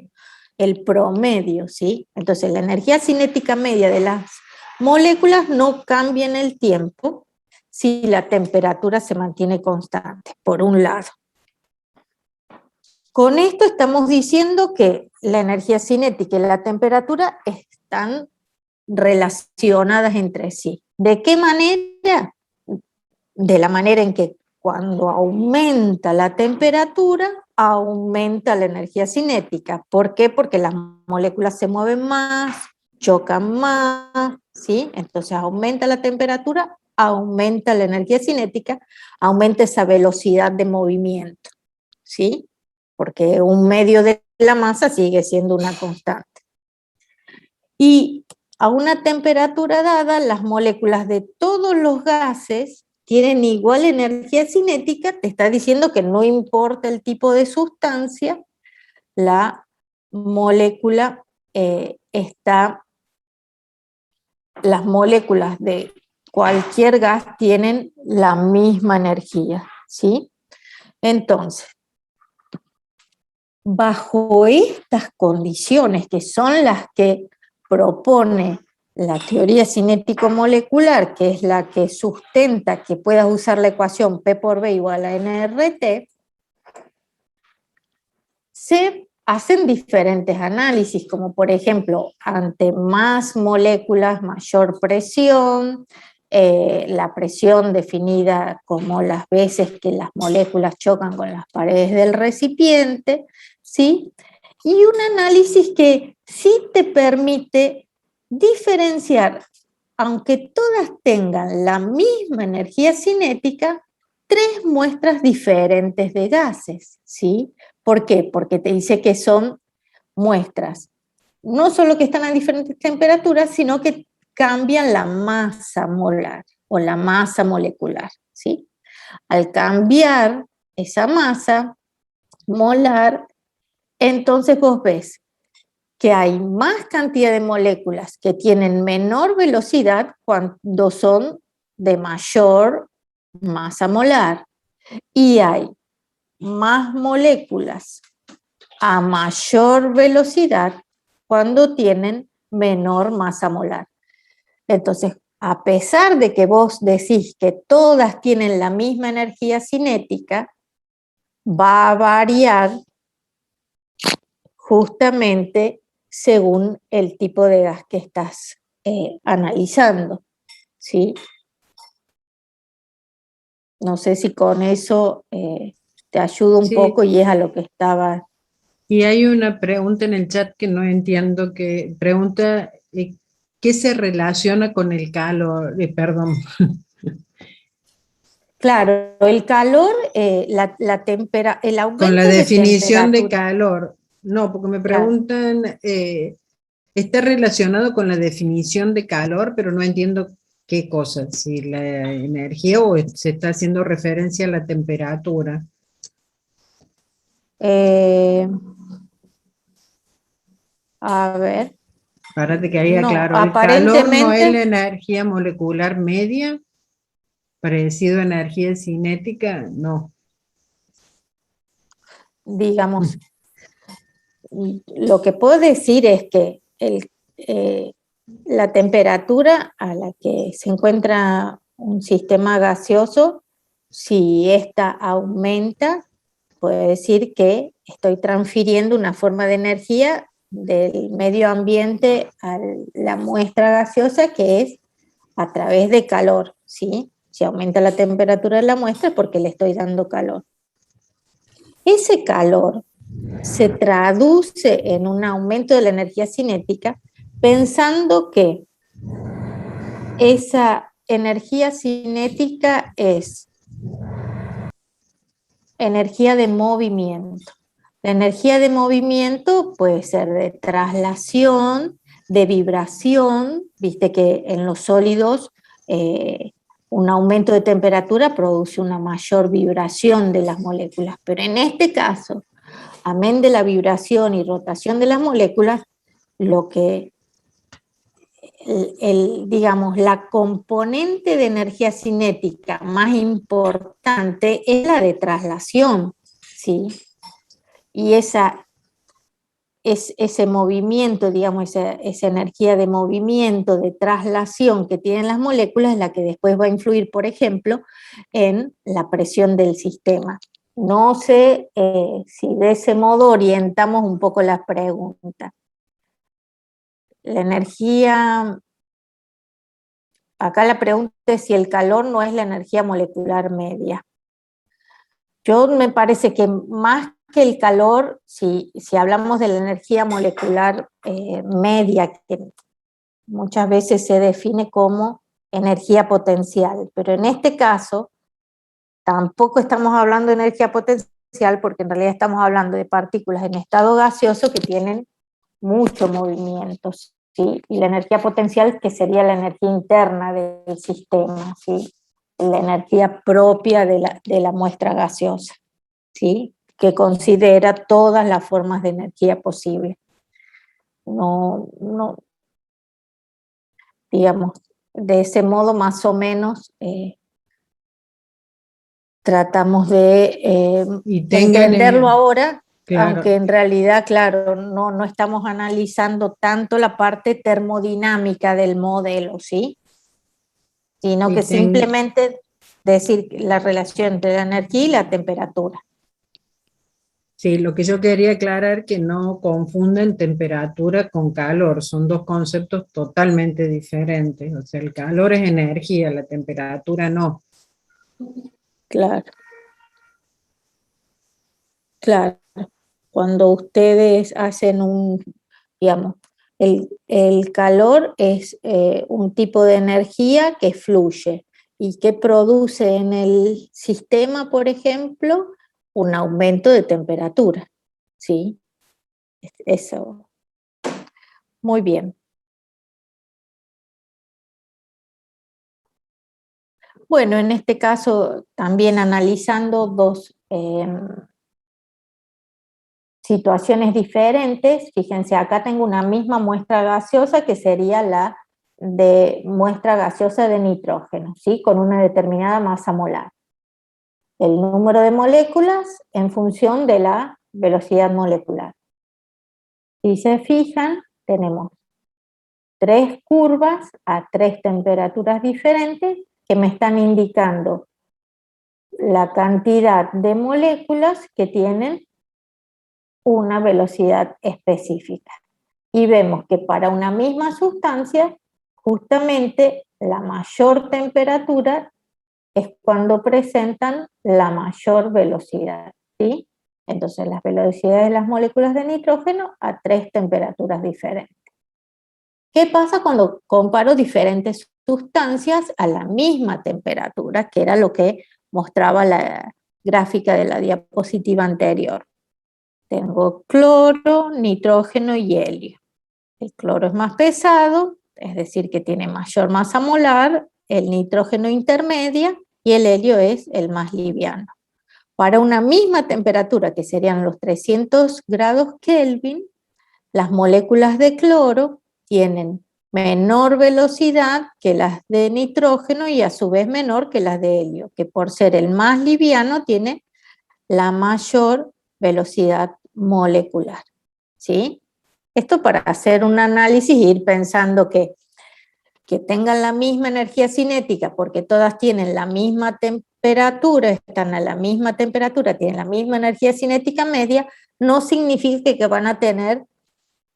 el promedio, ¿sí? Entonces la energía cinética media de las moléculas no cambia en el tiempo si la temperatura se mantiene constante, por un lado. Con esto estamos diciendo que la energía cinética y la temperatura están relacionadas entre sí. ¿De qué manera? De la manera en que cuando aumenta la temperatura, aumenta la energía cinética. ¿Por qué? Porque las moléculas se mueven más, chocan más, ¿sí? Entonces aumenta la temperatura, aumenta la energía cinética, aumenta esa velocidad de movimiento, ¿sí? Porque un medio de la masa sigue siendo una constante. Y a una temperatura dada, las moléculas de todos los gases tienen igual energía cinética, te está diciendo que no importa el tipo de sustancia, la molécula las moléculas de cualquier gas tienen la misma energía, ¿sí? Entonces, bajo estas condiciones, que son las que propone la teoría cinético-molecular, que es la que sustenta que puedas usar la ecuación P por B igual a nRT, se hacen diferentes análisis, como por ejemplo, ante más moléculas, mayor presión, la presión definida como las veces que las moléculas chocan con las paredes del recipiente, ¿sí? Y un análisis que sí te permite diferenciar, aunque todas tengan la misma energía cinética, tres muestras diferentes de gases, ¿sí? ¿Por qué? Porque te dice que son muestras, no solo que están a diferentes temperaturas, sino que cambian la masa molar o la masa molecular, ¿sí? Al cambiar esa masa molar, entonces vos ves que hay más cantidad de moléculas que tienen menor velocidad cuando son de mayor masa molar, y hay más moléculas a mayor velocidad cuando tienen menor masa molar. Entonces, a pesar de que vos decís que todas tienen la misma energía cinética, va a variar justamente según el tipo de gas que estás analizando, ¿sí? No sé si con eso te ayuda un poco y es a lo que estaba. Y hay una pregunta en el chat que no entiendo, que pregunta ¿qué se relaciona con el calor? Perdón. Claro, el calor, el aumento con la definición de temperatura. calor. No, porque me preguntan, está relacionado con la definición de calor, pero no entiendo qué cosa, si la energía o se está haciendo referencia a la temperatura. A ver. Párate que ahí aclaro. No, el calor no es la aparentemente, energía molecular media, parecido a energía cinética, no. digamos, lo que puedo decir es que la temperatura a la que se encuentra un sistema gaseoso, si ésta aumenta, puede decir que estoy transfiriendo una forma de energía del medio ambiente a la muestra gaseosa, que es a través de calor, ¿sí? Si aumenta la temperatura de la muestra es porque le estoy dando calor. Ese calor se traduce en un aumento de la energía cinética, pensando que esa energía cinética es energía de movimiento. La energía de movimiento puede ser de traslación, de vibración, viste que en los sólidos un aumento de temperatura produce una mayor vibración de las moléculas, pero en este caso, amén de la vibración y rotación de las moléculas, lo que, digamos, la componente de energía cinética más importante es la de traslación, ¿sí? Y ese movimiento, digamos, esa energía de movimiento, de traslación que tienen las moléculas es la que después va a influir, por ejemplo, en la presión del sistema. No sé si de ese modo orientamos un poco las preguntas. La energía, acá la pregunta es si el calor no es la energía molecular media. Yo me parece que más que el calor, si hablamos de la energía molecular media, que muchas veces se define como energía potencial, pero en este caso tampoco estamos hablando de energía potencial porque en realidad estamos hablando de partículas en estado gaseoso que tienen mucho movimiento, ¿sí? Y la energía potencial, que sería la energía interna del sistema, ¿sí? La energía propia de la muestra gaseosa, ¿sí? Que considera todas las formas de energía posible. No, digamos, de ese modo más o menos tratamos de entenderlo ahora, claro. Aunque en realidad, claro, no estamos analizando tanto la parte termodinámica del modelo, ¿sí? Sino que simplemente decir la relación entre la energía y la temperatura. Sí, lo que yo quería aclarar que no confunden temperatura con calor, son dos conceptos totalmente diferentes. O sea, el calor es energía, la temperatura no. Claro. Claro. Cuando ustedes hacen digamos, el calor es un tipo de energía que fluye y que produce en el sistema, por ejemplo, un aumento de temperatura, ¿sí? Eso. Muy bien. Bueno, en este caso también analizando dos situaciones diferentes. Fíjense, acá tengo una misma muestra gaseosa que sería la de muestra gaseosa de nitrógeno, ¿sí? Con una determinada masa molar. El número de moléculas en función de la velocidad molecular. Si se fijan, tenemos 3 curvas a 3 temperaturas diferentes que me están indicando la cantidad de moléculas que tienen una velocidad específica. Y vemos que para una misma sustancia, justamente la mayor temperatura es cuando presentan la mayor velocidad, ¿sí? Entonces las velocidades de las moléculas de nitrógeno a 3 temperaturas diferentes. ¿Qué pasa cuando comparo diferentes sustancias a la misma temperatura, que era lo que mostraba la gráfica de la diapositiva anterior? Tengo cloro, nitrógeno y helio. El cloro es más pesado, es decir, que tiene mayor masa molar, el nitrógeno intermedia y el helio es el más liviano. Para una misma temperatura, que serían los 300 grados Kelvin, las moléculas de cloro tienen menor velocidad que las de nitrógeno y a su vez menor que las de helio, que por ser el más liviano tiene la mayor velocidad molecular, ¿sí? Esto para hacer un análisis e ir pensando que tengan la misma energía cinética, porque todas tienen la misma temperatura, están a la misma temperatura, tienen la misma energía cinética media, no significa que van a tener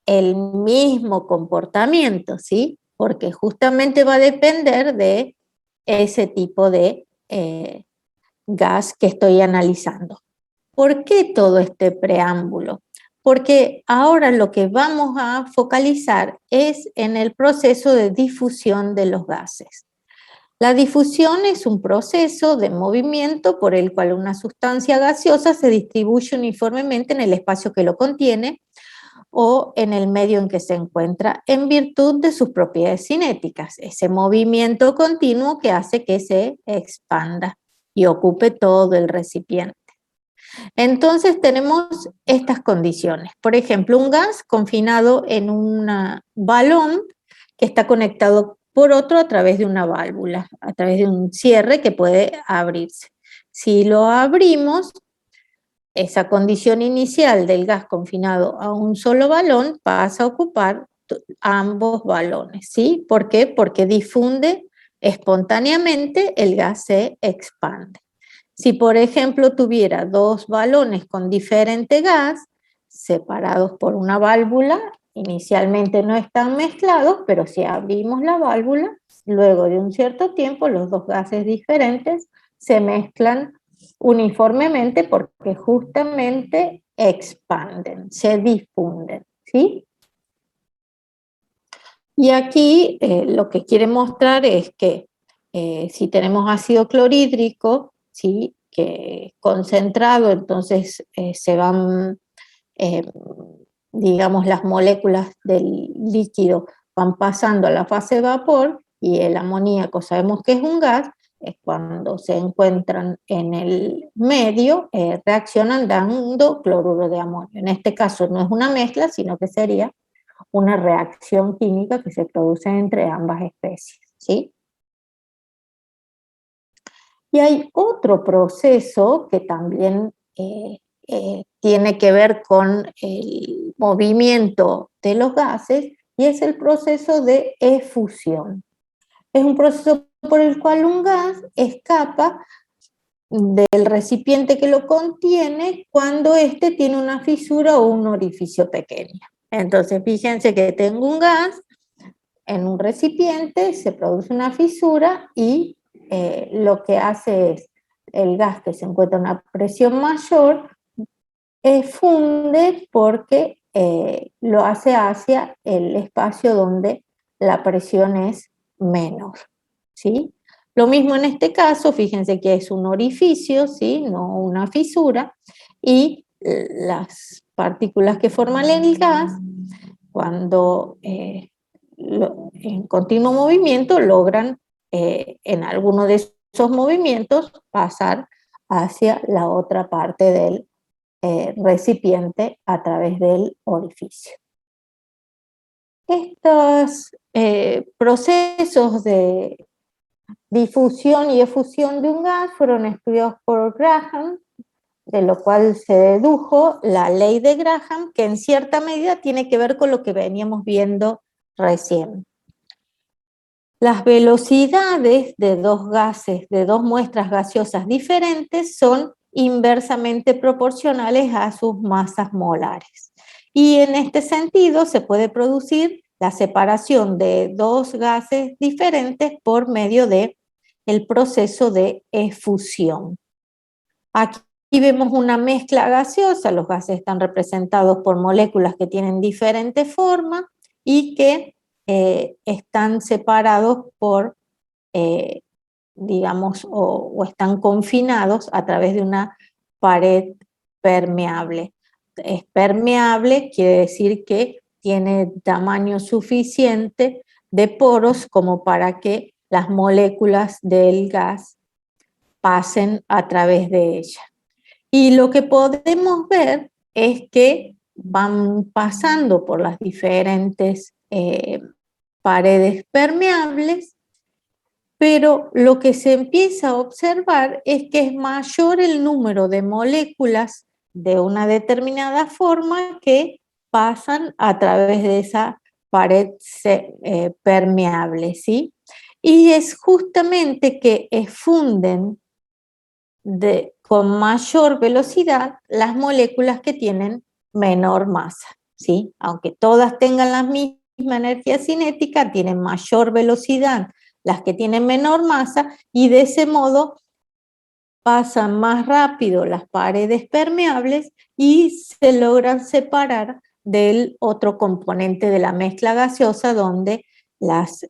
el mismo comportamiento, ¿sí? Porque justamente va a depender de ese tipo de gas que estoy analizando. ¿Por qué todo este preámbulo? Porque ahora lo que vamos a focalizar es en el proceso de difusión de los gases. La difusión es un proceso de movimiento por el cual una sustancia gaseosa se distribuye uniformemente en el espacio que lo contiene o en el medio en que se encuentra en virtud de sus propiedades cinéticas, ese movimiento continuo que hace que se expanda y ocupe todo el recipiente. Entonces tenemos estas condiciones. Por ejemplo, un gas confinado en un balón que está conectado por otro a través de una válvula, a través de un cierre que puede abrirse. Si lo abrimos, esa condición inicial del gas confinado a un solo balón pasa a ocupar ambos balones, ¿sí? ¿Por qué? Porque difunde espontáneamente, el gas se expande. Si, por ejemplo, tuviera dos balones con diferente gas, separados por una válvula, inicialmente no están mezclados, pero si abrimos la válvula, luego de un cierto tiempo, los dos gases diferentes se mezclan uniformemente porque justamente expanden, se difunden, ¿sí? Y aquí lo que quiere mostrar es que si tenemos ácido clorhídrico, ¿sí?, que concentrado, entonces se van, digamos, las moléculas del líquido van pasando a la fase de vapor, y el amoníaco sabemos que es un gas, es cuando se encuentran en el medio, reaccionan dando cloruro de amonio. En este caso no es una mezcla, sino que sería una reacción química que se produce entre ambas especies, ¿sí? Y hay otro proceso que también tiene que ver con el movimiento de los gases, y es el proceso de efusión. Es un proceso por el cual un gas escapa del recipiente que lo contiene cuando éste tiene una fisura o un orificio pequeño. Entonces, fíjense que tengo un gas en un recipiente, se produce una fisura y lo que hace es el gas, que se encuentra a una presión mayor, funde porque lo hace hacia el espacio donde la presión es menor, ¿sí? Lo mismo en este caso, fíjense que es un orificio, ¿sí?, no una fisura, y las partículas que forman el gas, cuando en continuo movimiento logran en alguno de esos movimientos pasar hacia la otra parte del recipiente a través del orificio. Estos procesos de difusión y efusión de un gas fueron estudiados por Graham, de lo cual se dedujo la ley de Graham, que en cierta medida tiene que ver con lo que veníamos viendo recién. Las velocidades de dos gases, de dos muestras gaseosas diferentes, son inversamente proporcionales a sus masas molares. Y en este sentido se puede producir la separación de dos gases diferentes por medio del proceso de efusión. Aquí vemos una mezcla gaseosa, los gases están representados por moléculas que tienen diferentes formas y que están separados por, digamos, o están confinados a través de una pared permeable. Es permeable, quiere decir que tiene tamaño suficiente de poros como para que las moléculas del gas pasen a través de ella. Y lo que podemos ver es que van pasando por las diferentes paredes permeables, pero lo que se empieza a observar es que es mayor el número de moléculas de una determinada forma que pasan a través de esa pared permeable, ¿sí? Y es justamente que funden con mayor velocidad las moléculas que tienen menor masa, ¿sí? Aunque todas tengan la misma energía cinética, tienen mayor velocidad las que tienen menor masa, y de ese modo pasan más rápido las paredes permeables y se logran separar del otro componente de la mezcla gaseosa, donde las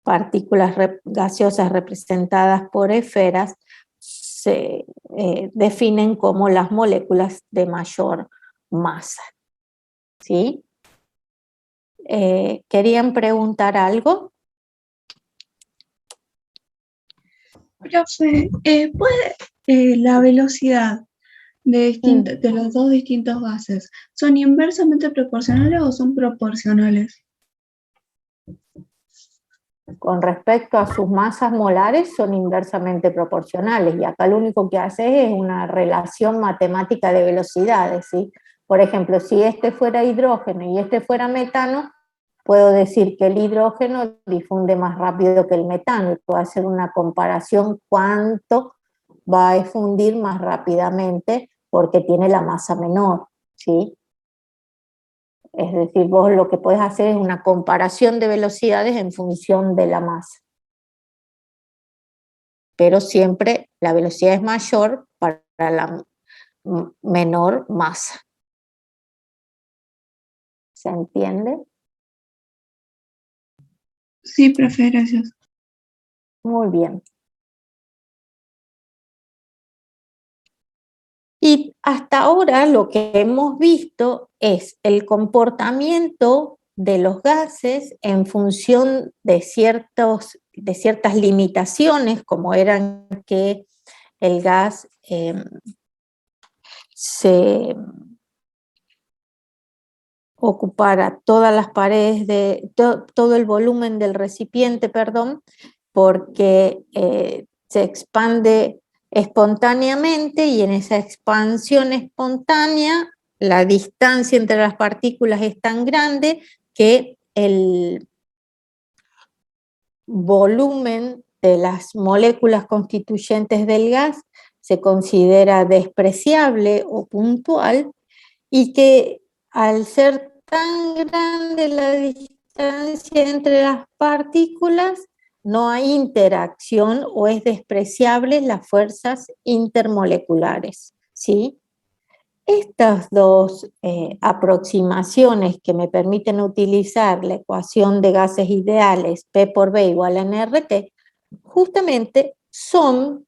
partículas gaseosas representadas por esferas se definen como las moléculas de mayor masa, ¿sí? ¿Querían preguntar algo? Profe, ¿puede la velocidad de los dos distintos gases, ¿son inversamente proporcionales o son proporcionales? Con respecto a sus masas molares son inversamente proporcionales, y acá lo único que hace es una relación matemática de velocidades, ¿sí? Por ejemplo, si este fuera hidrógeno y este fuera metano, puedo decir que el hidrógeno difunde más rápido que el metano, y puedo hacer una comparación cuánto va a difundir más rápidamente porque tiene la masa menor, ¿sí? Es decir, vos lo que podés hacer es una comparación de velocidades en función de la masa. Pero siempre la velocidad es mayor para la menor masa. ¿Se entiende? Sí, profe, gracias. Muy bien. Y hasta ahora lo que hemos visto es el comportamiento de los gases en función de ciertas limitaciones, como eran que el gas se ocupara todas las paredes todo el volumen del recipiente, perdón, porque se expande espontáneamente, y en esa expansión espontánea la distancia entre las partículas es tan grande que el volumen de las moléculas constituyentes del gas se considera despreciable o puntual, y que al ser tan grande la distancia entre las partículas, no hay interacción o es despreciable las fuerzas intermoleculares, ¿sí? Estas dos aproximaciones que me permiten utilizar la ecuación de gases ideales P por B igual a nRT, justamente son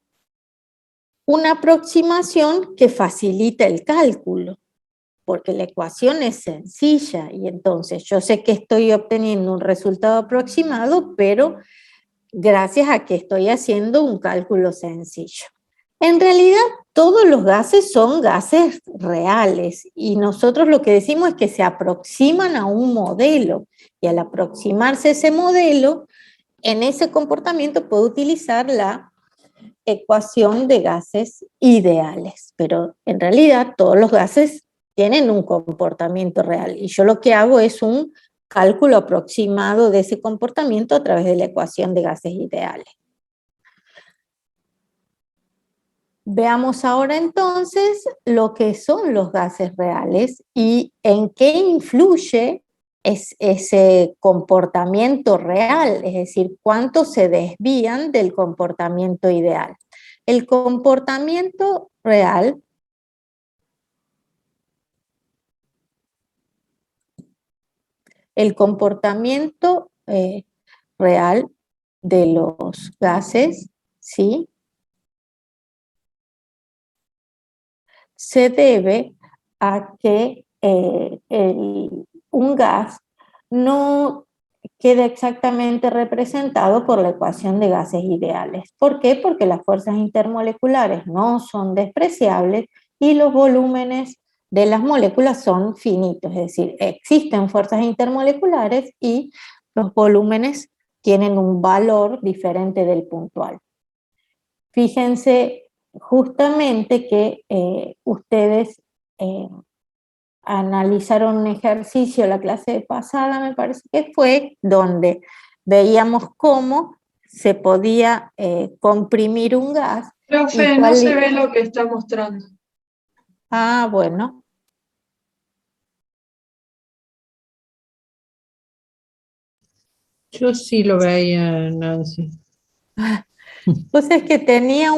una aproximación que facilita el cálculo, porque la ecuación es sencilla, y entonces yo sé que estoy obteniendo un resultado aproximado, pero gracias a que estoy haciendo un cálculo sencillo. En realidad, todos los gases son gases reales, y nosotros lo que decimos es que se aproximan a un modelo, y al aproximarse a ese modelo, en ese comportamiento puedo utilizar la ecuación de gases ideales, pero en realidad todos los gases tienen un comportamiento real, y yo lo que hago es un cálculo aproximado de ese comportamiento a través de la ecuación de gases ideales. Veamos ahora entonces lo que son los gases reales y en qué influye ese comportamiento real, es decir, cuánto se desvían del comportamiento ideal. El comportamiento real real de los gases, ¿sí?, se debe a que un gas no queda exactamente representado por la ecuación de gases ideales. ¿Por qué? Porque las fuerzas intermoleculares no son despreciables y los volúmenes de las moléculas son finitos, es decir, existen fuerzas intermoleculares y los volúmenes tienen un valor diferente del puntual. Fíjense justamente que ustedes analizaron un ejercicio la clase pasada, me parece que fue, donde veíamos cómo se podía comprimir un gas. Profe, no se ve lo que está mostrando. Ah, bueno. Yo sí lo veía, Nancy. Pues es que tenía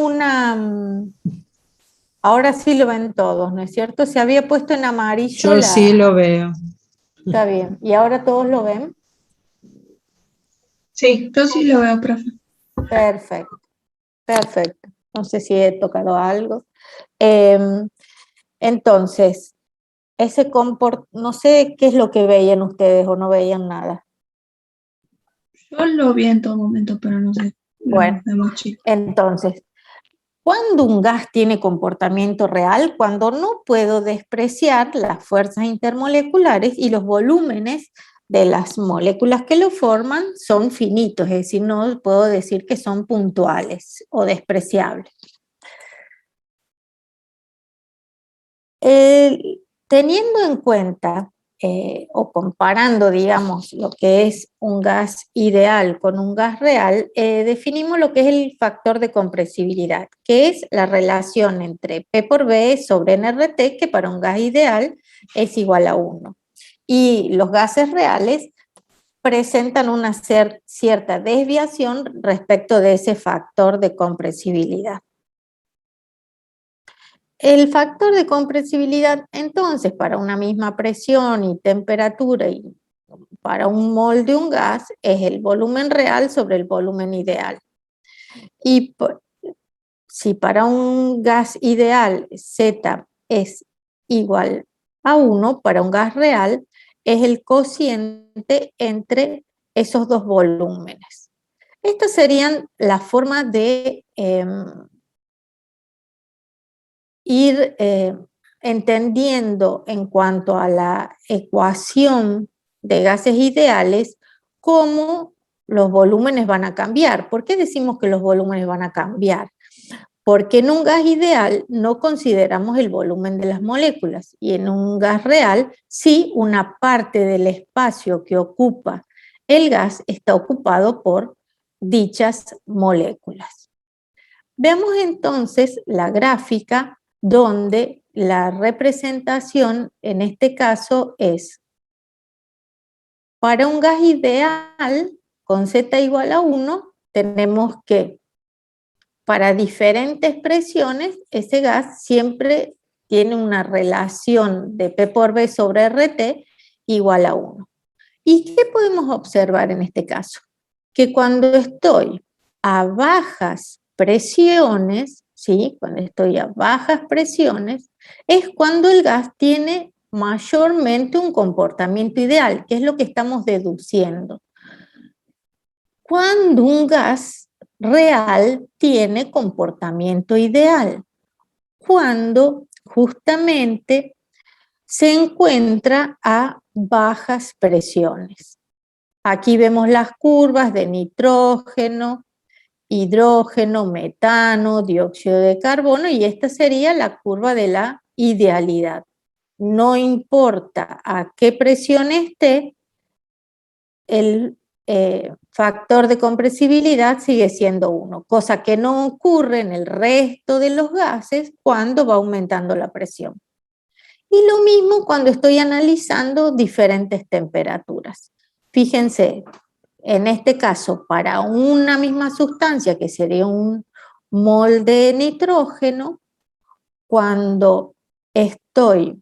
ahora sí lo ven todos, ¿no es cierto? Se había puesto en amarillo. Yo sí lo veo. Está bien. ¿Y ahora todos lo ven? Sí, yo sí lo veo, profe. Perfecto, perfecto. No sé si he tocado algo. Entonces, no sé qué es lo que veían ustedes o no veían nada. Yo lo vi en todo momento, pero no sé. Bueno, los demás chicos. entonces, ¿Cuándo un gas tiene comportamiento real? Cuando no puedo despreciar las fuerzas intermoleculares y los volúmenes de las moléculas que lo forman son finitos, es decir, no puedo decir que son puntuales o despreciables. Teniendo en cuenta o comparando, digamos, lo que es un gas ideal con un gas real, definimos lo que es el factor de compresibilidad, que es la relación entre P por B sobre nRT, que para un gas ideal es igual a 1. Y los gases reales presentan una cierta desviación respecto de ese factor de compresibilidad. El factor de compresibilidad, entonces, para una misma presión y temperatura y para un mol de un gas, es el volumen real sobre el volumen ideal. Y si para un gas ideal Z es igual a 1, para un gas real es el cociente entre esos dos volúmenes. Estas serían las formas de ir entendiendo en cuanto a la ecuación de gases ideales cómo los volúmenes van a cambiar. ¿Por qué decimos que los volúmenes van a cambiar? Porque en un gas ideal no consideramos el volumen de las moléculas y en un gas real sí una parte del espacio que ocupa el gas está ocupado por dichas moléculas. Veamos entonces la gráfica donde la representación en este caso es para un gas ideal con Z igual a 1, tenemos que para diferentes presiones ese gas siempre tiene una relación de P por B sobre RT igual a 1. ¿Y qué podemos observar en este caso? Que cuando estoy a bajas presiones, ¿sí? Cuando estoy a bajas presiones, es cuando el gas tiene mayormente un comportamiento ideal, que es lo que estamos deduciendo. Cuando un gas real tiene comportamiento ideal, cuando justamente se encuentra a bajas presiones. Aquí vemos las curvas de nitrógeno, hidrógeno, metano, dióxido de carbono, y esta sería la curva de la idealidad. No importa a qué presión esté, el factor de compresibilidad sigue siendo 1, cosa que no ocurre en el resto de los gases cuando va aumentando la presión. Y lo mismo cuando estoy analizando diferentes temperaturas. Fíjense, en este caso, para una misma sustancia, que sería un mol de nitrógeno, cuando estoy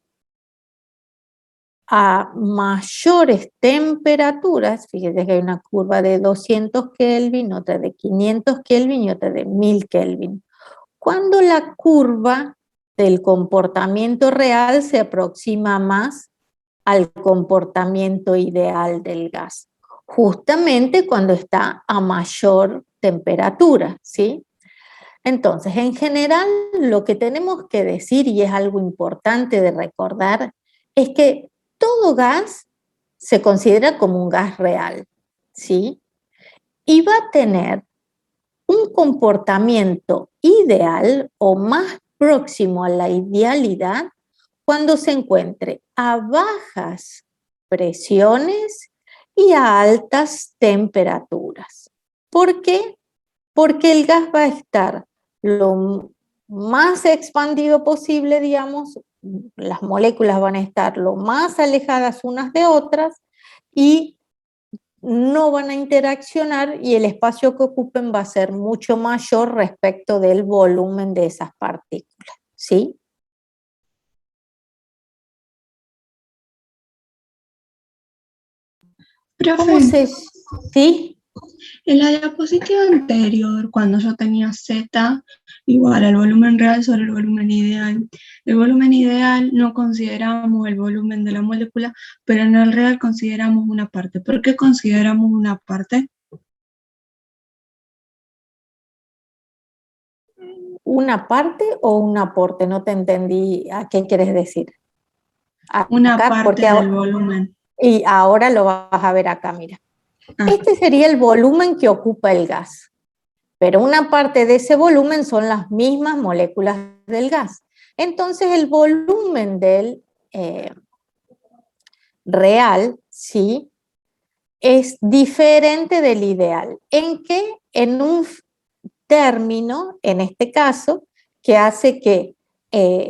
a mayores temperaturas, fíjense que hay una curva de 200 Kelvin, otra de 500 Kelvin y otra de 1000 Kelvin. Cuando la curva del comportamiento real se aproxima más al comportamiento ideal del gas, justamente cuando está a mayor temperatura, ¿sí? Entonces, en general, lo que tenemos que decir, y es algo importante de recordar, es que todo gas se considera como un gas real, ¿sí? Y va a tener un comportamiento ideal o más próximo a la idealidad cuando se encuentre a bajas presiones y a altas temperaturas. ¿Por qué? Porque el gas va a estar lo más expandido posible, digamos, las moléculas van a estar lo más alejadas unas de otras y no van a interaccionar y el espacio que ocupen va a ser mucho mayor respecto del volumen de esas partículas, ¿sí? ¿Cómo Profe, ¿Sí? en la diapositiva anterior, cuando yo tenía Z igual al volumen real sobre el volumen ideal no consideramos el volumen de la molécula, pero en el real consideramos una parte. ¿Por qué consideramos una parte? ¿Una parte o un aporte? No te entendí a qué quieres decir. Una Acá, parte porque del ahora, volumen. y ahora lo vas a ver acá, mira. Ah. Este sería el volumen que ocupa el gas, pero una parte de ese volumen son las mismas moléculas del gas. Entonces el volumen del real, ¿sí?, es diferente del ideal. ¿En qué? En un término, en este caso, que hace que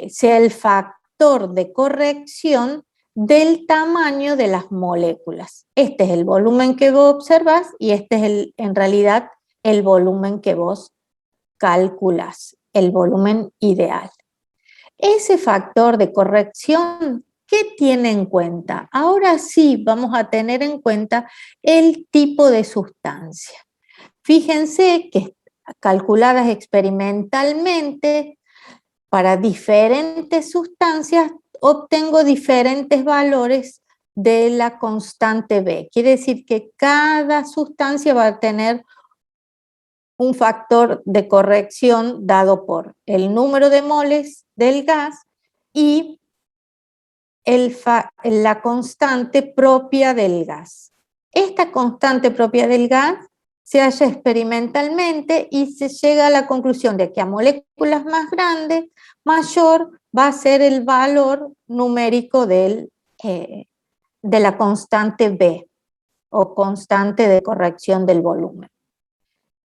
sea el factor de corrección del tamaño de las moléculas. Este es el volumen que vos observás y este es en realidad el volumen que vos calculás, el volumen ideal. Ese factor de corrección, ¿qué tiene en cuenta? Ahora sí vamos a tener en cuenta el tipo de sustancia. Fíjense que calculadas experimentalmente para diferentes sustancias obtengo diferentes valores de la constante B. Quiere decir que cada sustancia va a tener un factor de corrección dado por el número de moles del gas y la constante propia del gas. Esta constante propia del gas se halla experimentalmente y se llega a la conclusión de que a moléculas más grandes, mayor va a ser el valor numérico de la constante B o constante de corrección del volumen.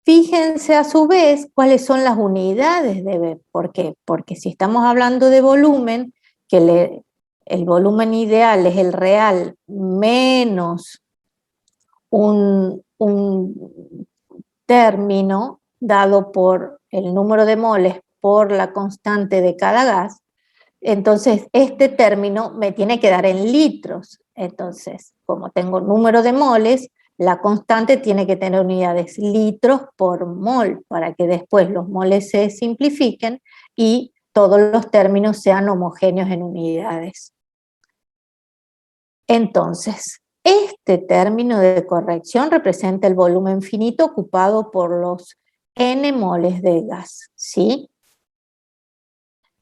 Fíjense a su vez cuáles son las unidades de B. ¿Por qué? Porque si estamos hablando de volumen, el volumen ideal es el real menos un término dado por el número de moles por la constante de cada gas, entonces este término me tiene que dar en litros. Entonces, como tengo número de moles, la constante tiene que tener unidades litros por mol para que después los moles se simplifiquen y todos los términos sean homogéneos en unidades. Entonces, este término de corrección representa el volumen finito ocupado por los n moles de gas, ¿sí?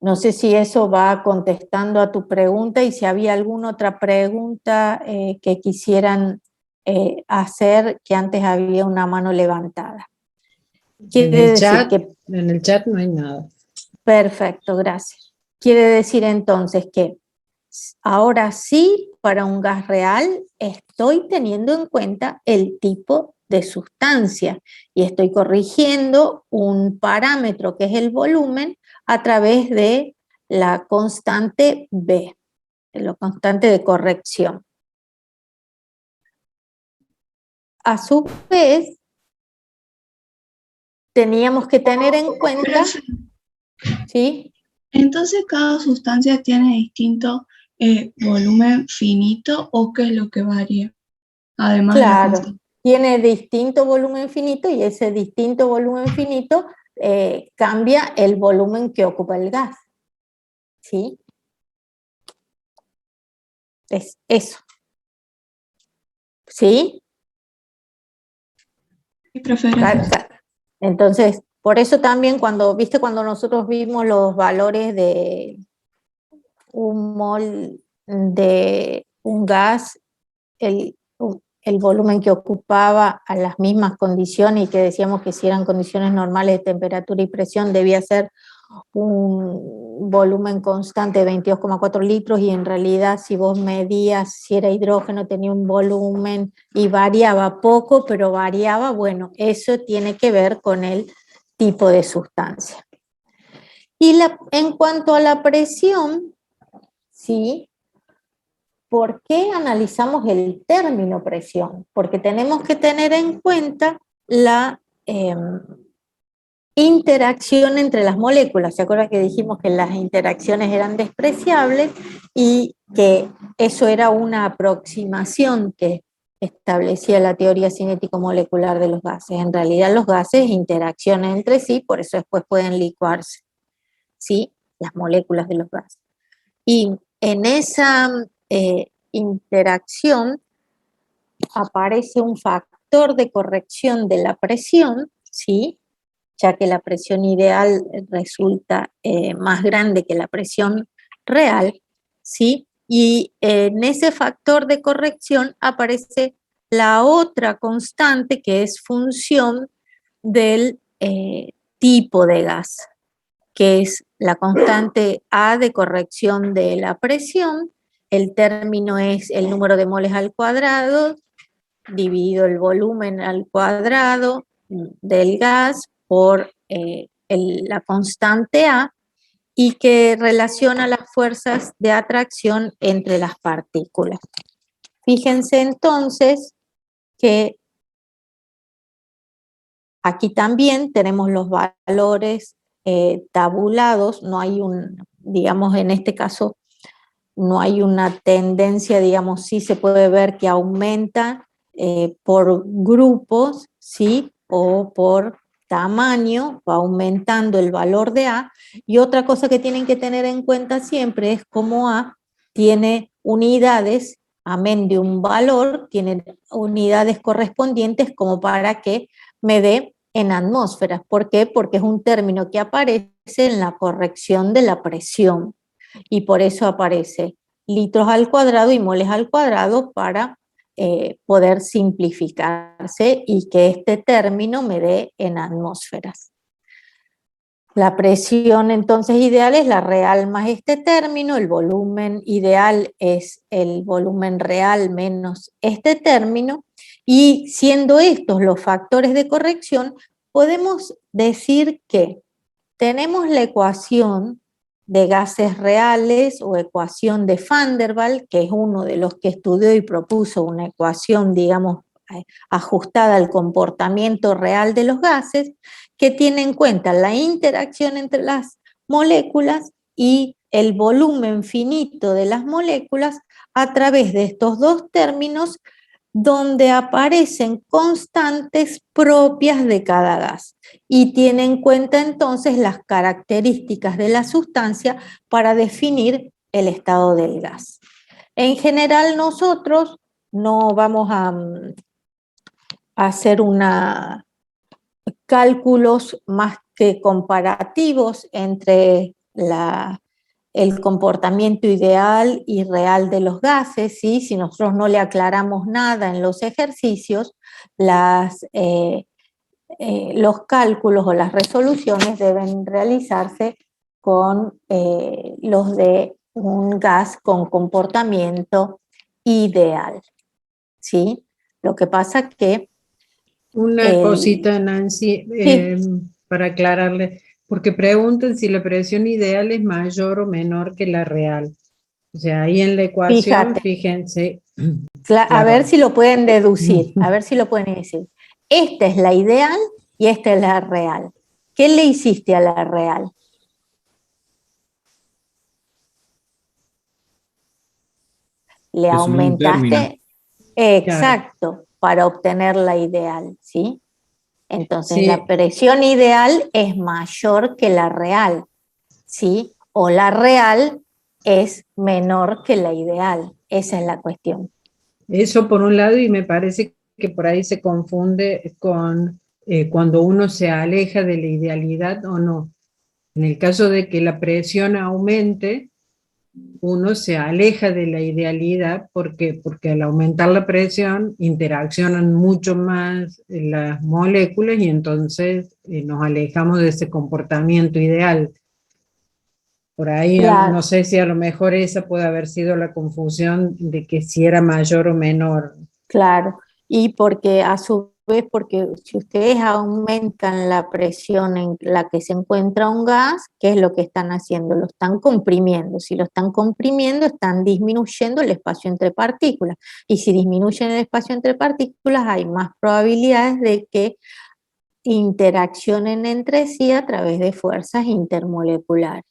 No sé si eso va contestando a tu pregunta y si había alguna otra pregunta que quisieran hacer, que antes había una mano levantada. Quiere decir que... En el chat no hay nada. Perfecto, gracias. Quiere decir entonces que ahora sí, para un gas real, estoy teniendo en cuenta el tipo de sustancia y estoy corrigiendo un parámetro que es el volumen a través de la constante B, la constante de corrección. A su vez, teníamos que tener en cuenta, ¿sí? Entonces, ¿cada sustancia tiene distinto volumen finito o qué es lo que varía? Además de la Claro, constante. tiene distinto volumen finito y ese distinto volumen finito cambia el volumen que ocupa el gas. ¿Sí? Es eso. ¿Sí? Sí, profe, gracias. Entonces, por eso también cuando nosotros vimos los valores de un mol de un gas, el volumen que ocupaba a las mismas condiciones y que decíamos que si eran condiciones normales de temperatura y presión debía ser un volumen constante de 22,4 litros y en realidad si vos medías si era hidrógeno tenía un volumen y variaba poco, pero variaba, bueno, eso tiene que ver con el tipo de sustancia. Y en cuanto a la presión, ¿sí? ¿Por qué analizamos el término presión? Porque tenemos que tener en cuenta la interacción entre las moléculas. ¿Se acuerdan que dijimos que las interacciones eran despreciables y que eso era una aproximación que establecía la teoría cinético-molecular de los gases? En realidad los gases interaccionan entre sí, por eso después pueden licuarse, ¿sí? Las moléculas de los gases. Y en esa interacción aparece un factor de corrección de la presión, ¿sí? ya que la presión ideal resulta más grande que la presión real, ¿sí? Y en ese factor de corrección aparece la otra constante que es función del tipo de gas, que es la constante A de corrección de la presión. El término es el número de moles al cuadrado dividido el volumen al cuadrado del gas por la constante A, y que relaciona las fuerzas de atracción entre las partículas. Fíjense entonces que aquí también tenemos los valores tabulados, no hay digamos en este caso, no hay una tendencia, digamos, sí se puede ver que aumenta por grupos, ¿sí? O por tamaño, va aumentando el valor de A, y otra cosa que tienen que tener en cuenta siempre es cómo A tiene unidades, amén de un valor, tiene unidades correspondientes como para que me dé en atmósferas. ¿Por qué? Porque es un término que aparece en la corrección de la presión, y por eso aparece litros al cuadrado y moles al cuadrado para poder simplificarse y que este término me dé en atmósferas. La presión entonces ideal es la real más este término, el volumen ideal es el volumen real menos este término, y siendo estos los factores de corrección, podemos decir que tenemos la ecuación de gases reales o ecuación de Van der Waals, que es uno de los que estudió y propuso una ecuación, digamos, ajustada al comportamiento real de los gases, que tiene en cuenta la interacción entre las moléculas y el volumen finito de las moléculas a través de estos dos términos, donde aparecen constantes propias de cada gas y tiene en cuenta entonces las características de la sustancia para definir el estado del gas. En general nosotros no vamos a hacer cálculos más que comparativos entre el comportamiento ideal y real de los gases, ¿sí? Si nosotros no le aclaramos nada en los ejercicios, los cálculos o las resoluciones deben realizarse con los de un gas con comportamiento ideal, ¿sí? Lo que pasa que Una cosita, Nancy, para aclararle, porque preguntan si la presión ideal es mayor o menor que la real. O sea, ahí en la ecuación, fíjense. A ver si lo pueden deducir, a ver si lo pueden decir. Esta es la ideal y esta es la real. ¿Qué le hiciste a la real? Le aumentaste, exacto, para obtener la ideal, ¿sí? Entonces la presión ideal es mayor que la real, ¿sí? O la real es menor que la ideal, esa es la cuestión. Eso por un lado, y me parece que por ahí se confunde con cuando uno se aleja de la idealidad o no. En el caso de que la presión aumente, uno se aleja de la idealidad porque al aumentar la presión interaccionan mucho más las moléculas y entonces nos alejamos de ese comportamiento ideal. Por ahí no sé si a lo mejor esa puede haber sido la confusión de que si era mayor o menor. Claro, y porque a su vez, porque si ustedes aumentan la presión en la que se encuentra un gas, ¿qué es lo que están haciendo? Lo están comprimiendo. Si lo están comprimiendo, están disminuyendo el espacio entre partículas. Y si disminuyen el espacio entre partículas, hay más probabilidades de que interaccionen entre sí a través de fuerzas intermoleculares.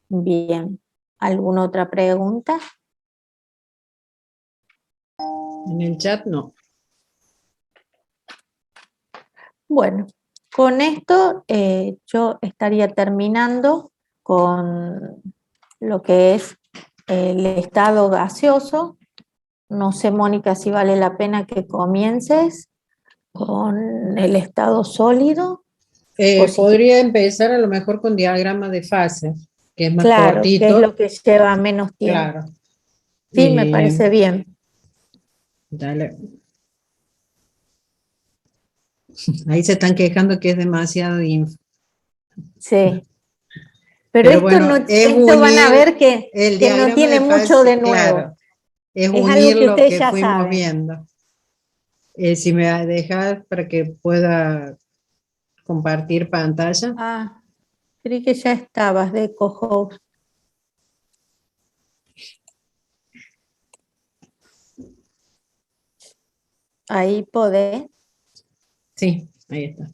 Bien, ¿alguna otra pregunta? En el chat no. Bueno, con esto yo estaría terminando con lo que es el estado gaseoso. No sé, Mónica, si vale la pena que comiences con el estado sólido. O si Podría empezar a lo mejor con diagrama de fases, que es más claro, que es cortito. lo que lleva menos tiempo. Claro. Sí, me parece bien. Dale. Ahí se están quejando que es demasiado info. Sí. Pero esto, bueno, no, es esto van a unir ver que el no diagrama tiene de mucho fase, de nuevo. claro, es algo unir que lo ustedes que ya fuimos saben. viendo. Si me dejas para que pueda compartir pantalla. Ah, creí que ya estabas de co-host. Ahí podés. Sí, ahí está.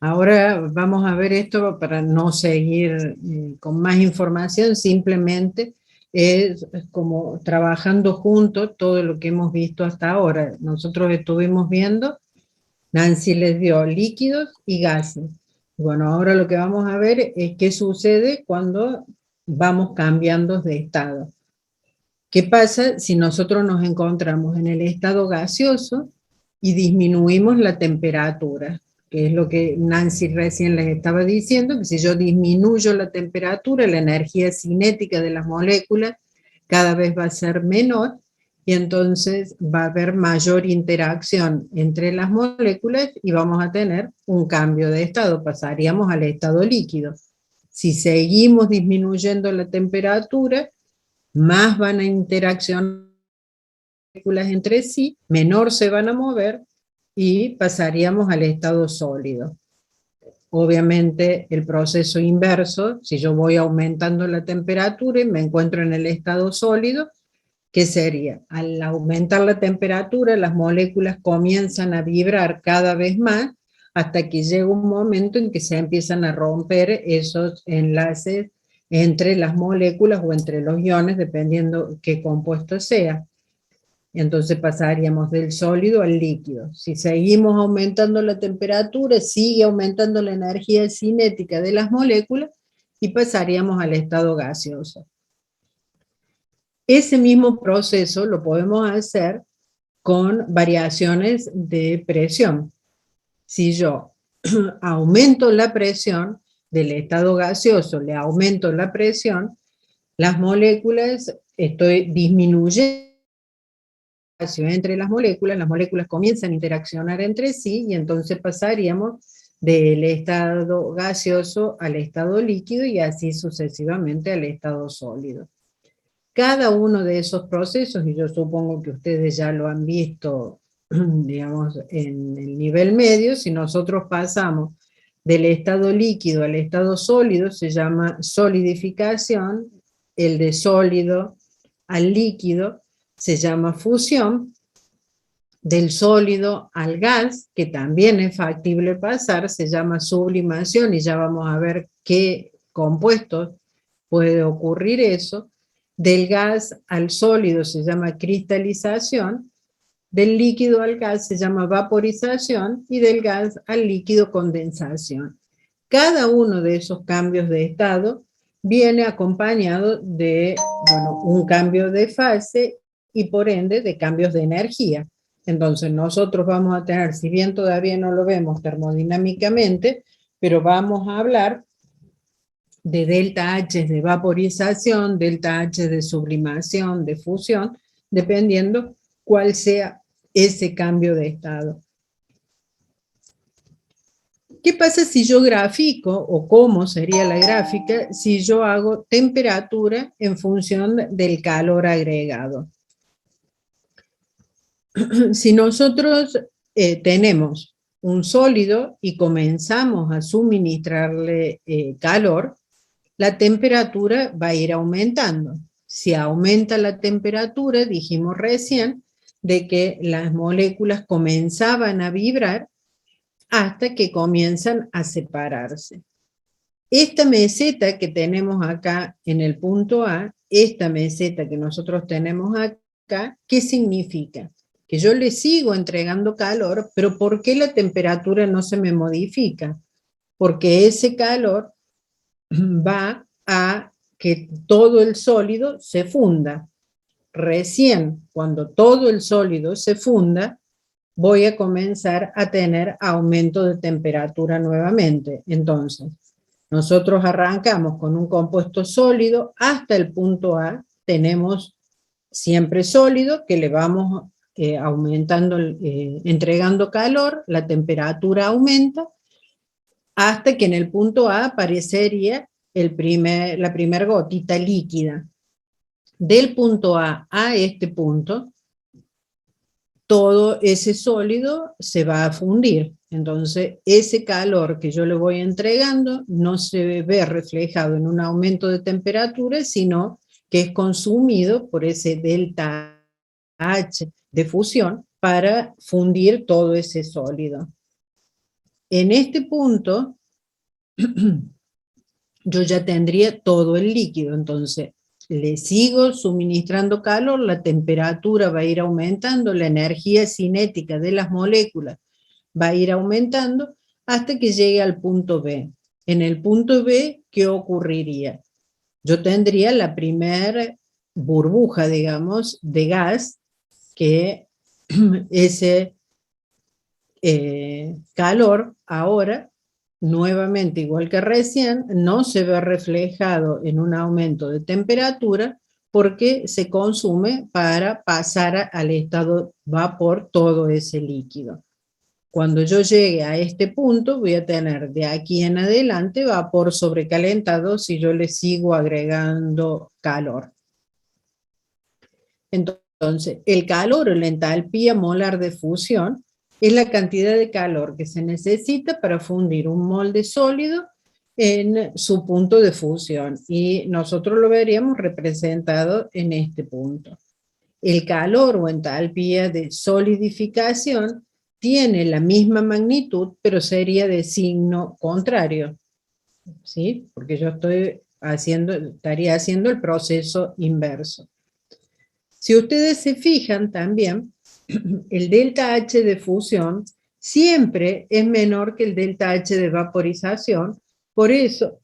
Ahora vamos a ver esto para no seguir con más información, simplemente es como trabajando juntos todo lo que hemos visto hasta ahora. Nosotros estuvimos viendo, Nancy les dio líquidos y gases. Bueno, ahora lo que vamos a ver es qué sucede cuando vamos cambiando de estado. ¿Qué pasa si nosotros nos encontramos en el estado gaseoso y disminuimos la temperatura? Que es lo que Nancy recién les estaba diciendo, que si yo disminuyo la temperatura, la energía cinética de las moléculas cada vez va a ser menor y entonces va a haber mayor interacción entre las moléculas y vamos a tener un cambio de estado, pasaríamos al estado líquido. Si seguimos disminuyendo la temperatura, más van a interaccionar moléculas entre sí, menor se van a mover y pasaríamos al estado sólido. Obviamente el proceso inverso, si yo voy aumentando la temperatura y me encuentro en el estado sólido, ¿qué sería? Al aumentar la temperatura, las moléculas comienzan a vibrar cada vez más hasta que llega un momento en que se empiezan a romper esos enlaces entre las moléculas o entre los iones, dependiendo qué compuesto sea. Entonces pasaríamos del sólido al líquido. Si seguimos aumentando la temperatura, sigue aumentando la energía cinética de las moléculas y pasaríamos al estado gaseoso. Ese mismo proceso lo podemos hacer con variaciones de presión. Si yo aumento la presión del estado gaseoso, le aumento la presión, las moléculas, estoy disminuyendo el espacio entre las moléculas comienzan a interaccionar entre sí y entonces pasaríamos del estado gaseoso al estado líquido y así sucesivamente al estado sólido. Cada uno de esos procesos, y yo supongo que ustedes ya lo han visto, digamos, en el nivel medio, si nosotros pasamos del estado líquido al estado sólido, se llama solidificación, el de sólido al líquido se llama fusión, del sólido al gas, que también es factible pasar, se llama sublimación, y ya vamos a ver qué compuestos puede ocurrir eso. Del gas al sólido se llama cristalización, del líquido al gas se llama vaporización y del gas al líquido condensación. Cada uno de esos cambios de estado viene acompañado de un cambio de fase y por ende de cambios de energía. Entonces nosotros vamos a tener, si bien todavía no lo vemos termodinámicamente, pero vamos a hablar de delta H de vaporización, delta H de sublimación, de fusión, dependiendo cuál sea ese cambio de estado. ¿Qué pasa si yo grafico, o cómo sería la gráfica, si yo hago temperatura en función del calor agregado? Si nosotros tenemos un sólido y comenzamos a suministrarle calor, la temperatura va a ir aumentando. Si aumenta la temperatura, dijimos recién, de que las moléculas comenzaban a vibrar hasta que comienzan a separarse. Esta meseta que tenemos acá en el punto A, esta meseta que nosotros tenemos acá, ¿qué significa? Que yo le sigo entregando calor, pero ¿por qué la temperatura no se me modifica? Porque ese calor va a que todo el sólido se funda. Recién, cuando todo el sólido se funda, voy a comenzar a tener aumento de temperatura nuevamente. Entonces, nosotros arrancamos con un compuesto sólido hasta el punto A, tenemos siempre sólido, que le vamos aumentando, entregando calor, la temperatura aumenta, hasta que en el punto A aparecería la primera gotita líquida. Del punto A este punto, todo ese sólido se va a fundir. Entonces, ese calor que yo le voy entregando no se ve reflejado en un aumento de temperatura, sino que es consumido por ese delta H de fusión para fundir todo ese sólido. En este punto, yo ya tendría todo el líquido, entonces le sigo suministrando calor, la temperatura va a ir aumentando, la energía cinética de las moléculas va a ir aumentando hasta que llegue al punto B. En el punto B, ¿qué ocurriría? Yo tendría la primera burbuja, digamos, de gas, que ese calor ahora, nuevamente igual que recién, no se ve reflejado en un aumento de temperatura porque se consume para pasar al estado vapor todo ese líquido. Cuando yo llegue a este punto voy a tener de aquí en adelante vapor sobrecalentado si yo le sigo agregando calor. Entonces, el calor o la entalpía molar de fusión es la cantidad de calor que se necesita para fundir un molde sólido en su punto de fusión, y nosotros lo veríamos representado en este punto. El calor o entalpía de solidificación tiene la misma magnitud, pero sería de signo contrario, ¿sí? Porque yo estaría haciendo el proceso inverso. Si ustedes se fijan también, el delta H de fusión siempre es menor que el delta H de vaporización, por eso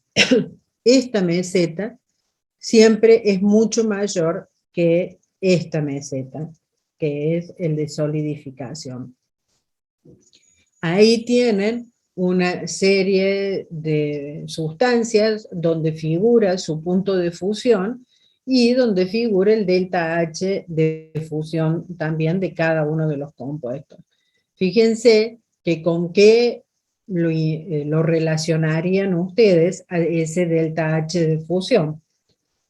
esta meseta siempre es mucho mayor que esta meseta, que es el de solidificación. Ahí tienen una serie de sustancias donde figura su punto de fusión y donde figura el delta H de fusión también de cada uno de los compuestos. Fíjense que con qué lo relacionarían ustedes a ese delta H de fusión.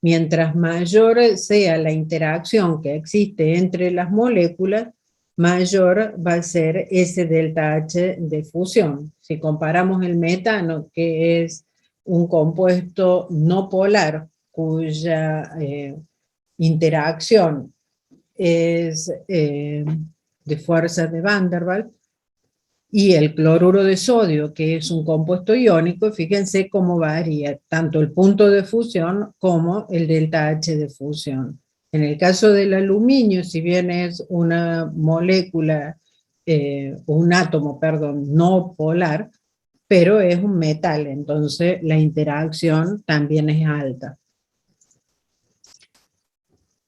Mientras mayor sea la interacción que existe entre las moléculas, mayor va a ser ese delta H de fusión. Si comparamos el metano, que es un compuesto no polar, cuya interacción es de fuerza de Van der Waals, y el cloruro de sodio, que es un compuesto iónico, fíjense cómo varía tanto el punto de fusión como el delta H de fusión. En el caso del aluminio, si bien es una molécula, un átomo, perdón, no polar, pero es un metal, entonces la interacción también es alta.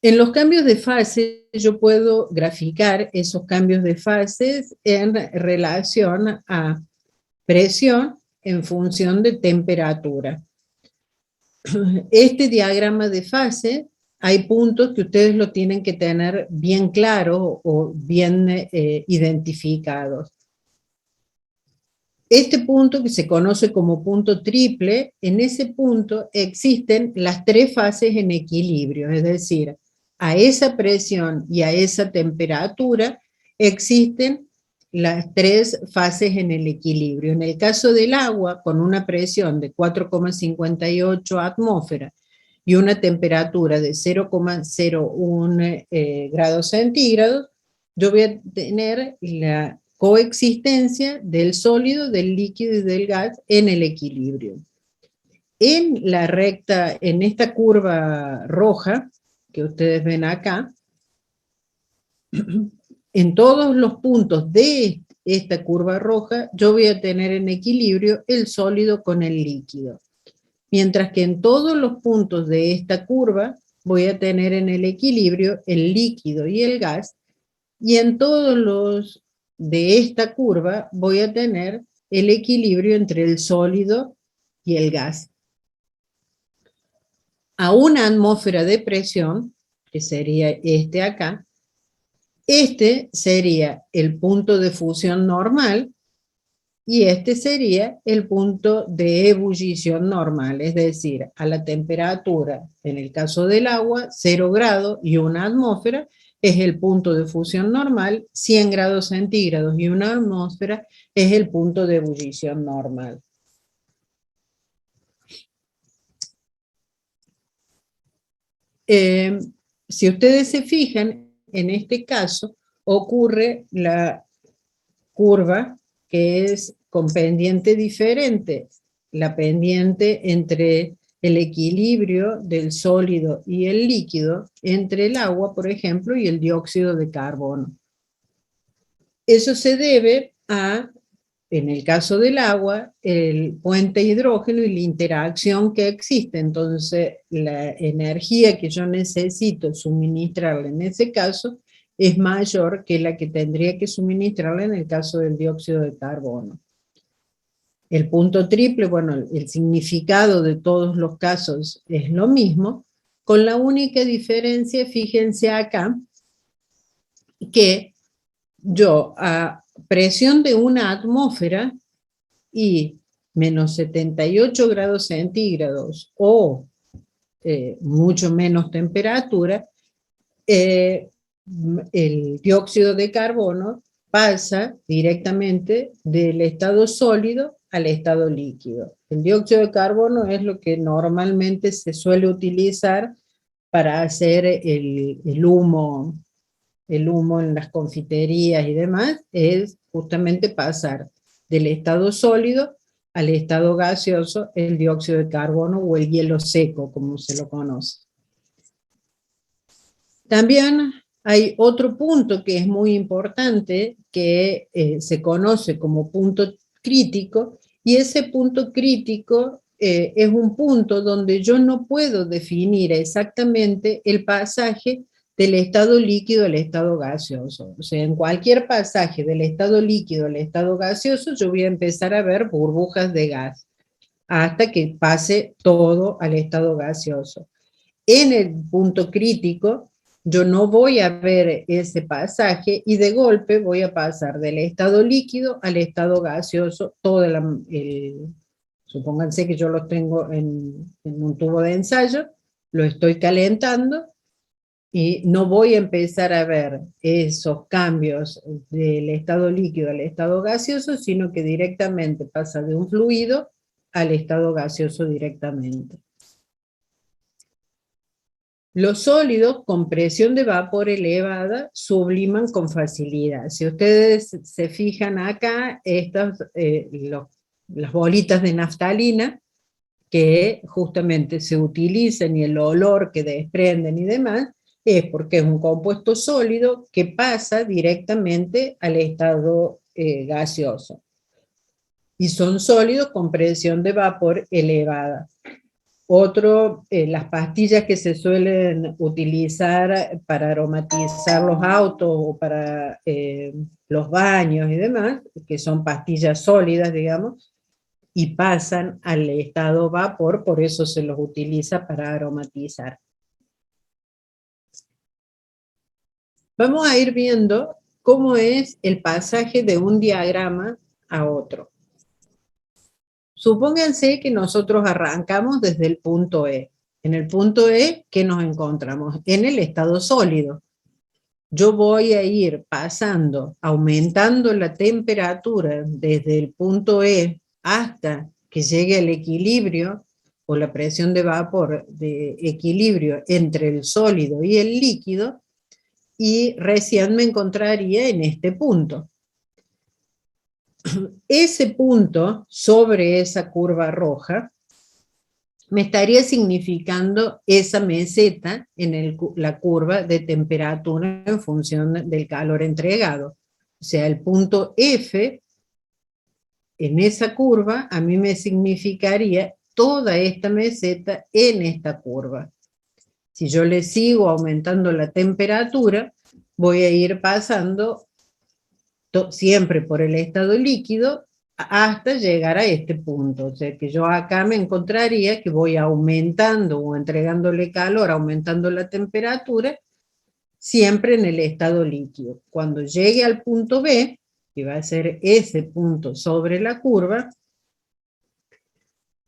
En los cambios de fase, yo puedo graficar esos cambios de fases en relación a presión en función de temperatura. Este diagrama de fase, hay puntos que ustedes lo tienen que tener bien claro o bien identificados. Este punto, que se conoce como punto triple, en ese punto existen las tres fases en equilibrio, es decir, a esa presión y a esa temperatura existen las tres fases en el equilibrio. En el caso del agua, con una presión de 4,58 atmósferas y una temperatura de 0,01 grados centígrados, yo voy a tener la coexistencia del sólido, del líquido y del gas en el equilibrio. En la recta, en esta curva roja, que ustedes ven acá, en todos los puntos de esta curva roja, yo voy a tener en equilibrio el sólido con el líquido. mientras que en todos los puntos de esta curva voy a tener en el equilibrio el líquido y el gas, y en todos los de esta curva voy a tener el equilibrio entre el sólido y el gas. A una atmósfera de presión, que sería este acá, este sería el punto de fusión normal y este sería el punto de ebullición normal, es decir, a la temperatura, en el caso del agua, 0 grados y una atmósfera, es el punto de fusión normal, 100 grados centígrados y una atmósfera es el punto de ebullición normal. Si ustedes se fijan, en este caso ocurre la curva que es con pendiente diferente, la pendiente entre el equilibrio del sólido y el líquido, entre el agua, por ejemplo, y el dióxido de carbono. Eso se debe a, en el caso del agua, el puente hidrógeno y la interacción que existe. Entonces, la energía que yo necesito suministrarle en ese caso es mayor que la que tendría que suministrarle en el caso del dióxido de carbono. El punto triple, bueno, el significado de todos los casos es lo mismo, con la única diferencia, fíjense acá, que yo a presión de una atmósfera y menos 78 grados centígrados o mucho menos temperatura, el dióxido de carbono pasa directamente del estado sólido al estado líquido. El dióxido de carbono es lo que normalmente se suele utilizar para hacer el humo en las confiterías y demás, es justamente pasar del estado sólido al estado gaseoso, el dióxido de carbono o el hielo seco, como se lo conoce. También hay otro punto que es muy importante, que se conoce como punto crítico, y ese punto crítico es un punto donde yo no puedo definir exactamente el pasaje del estado líquido al estado gaseoso. O sea, en cualquier pasaje del estado líquido al estado gaseoso, yo voy a empezar a ver burbujas de gas, hasta que pase todo al estado gaseoso. En el punto crítico, yo no voy a ver ese pasaje y de golpe voy a pasar del estado líquido al estado gaseoso, supónganse que yo lo tengo en un tubo de ensayo, lo estoy calentando y no voy a empezar a ver esos cambios del estado líquido al estado gaseoso, sino que directamente pasa de un fluido al estado gaseoso directamente. Los sólidos con presión de vapor elevada subliman con facilidad. Si ustedes se fijan acá, las bolitas de naftalina, que justamente se utilizan y el olor que desprenden y demás, es porque es un compuesto sólido que pasa directamente al estado gaseoso. Y son sólidos con presión de vapor elevada. Las pastillas que se suelen utilizar para aromatizar los autos o para los baños y demás, que son pastillas sólidas, digamos, y pasan al estado vapor, por eso se los utiliza para aromatizar. Vamos a ir viendo cómo es el pasaje de un diagrama a otro. Supónganse que nosotros arrancamos desde el punto E. En el punto E, ¿qué nos encontramos? En el estado sólido. Yo voy a ir pasando, aumentando la temperatura desde el punto E hasta que llegue al equilibrio, o la presión de vapor de equilibrio entre el sólido y el líquido, y recién me encontraría en este punto. Ese punto sobre esa curva roja me estaría significando esa meseta en la curva de temperatura en función del calor entregado. O sea, el punto F en esa curva a mí me significaría toda esta meseta en esta curva. Si yo le sigo aumentando la temperatura, voy a ir pasando siempre por el estado líquido hasta llegar a este punto. O sea que yo acá me encontraría que voy aumentando o entregándole calor, aumentando la temperatura, siempre en el estado líquido. Cuando llegue al punto B, que va a ser ese punto sobre la curva,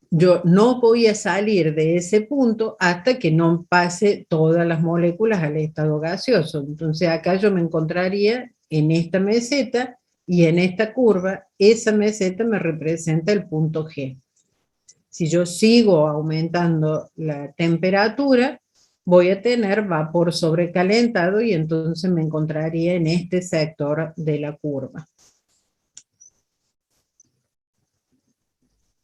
yo no voy a salir de ese punto hasta que no pase todas las moléculas al estado gaseoso. Entonces acá yo me encontraría en esta meseta y en esta curva, esa meseta me representa el punto G. Si yo sigo aumentando la temperatura, voy a tener vapor sobrecalentado y entonces me encontraría en este sector de la curva.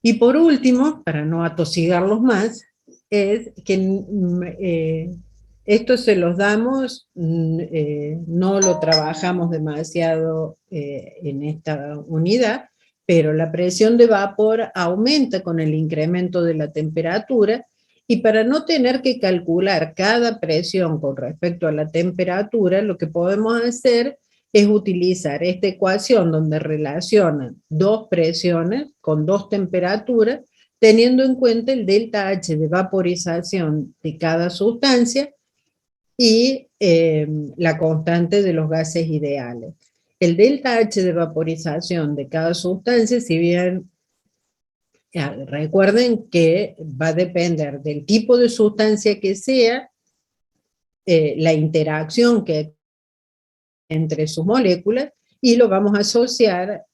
Y por último, para no atosigarlos más, es que esto se los damos, no lo trabajamos demasiado en esta unidad, pero la presión de vapor aumenta con el incremento de la temperatura, y para no tener que calcular cada presión con respecto a la temperatura, lo que podemos hacer es utilizar esta ecuación donde relacionan dos presiones con dos temperaturas, teniendo en cuenta el delta H de vaporización de cada sustancia y la constante de los gases ideales. El delta H de vaporización de cada sustancia, si bien recuerden que va a depender del tipo de sustancia que sea, la interacción que entre sus moléculas, y lo vamos a asociar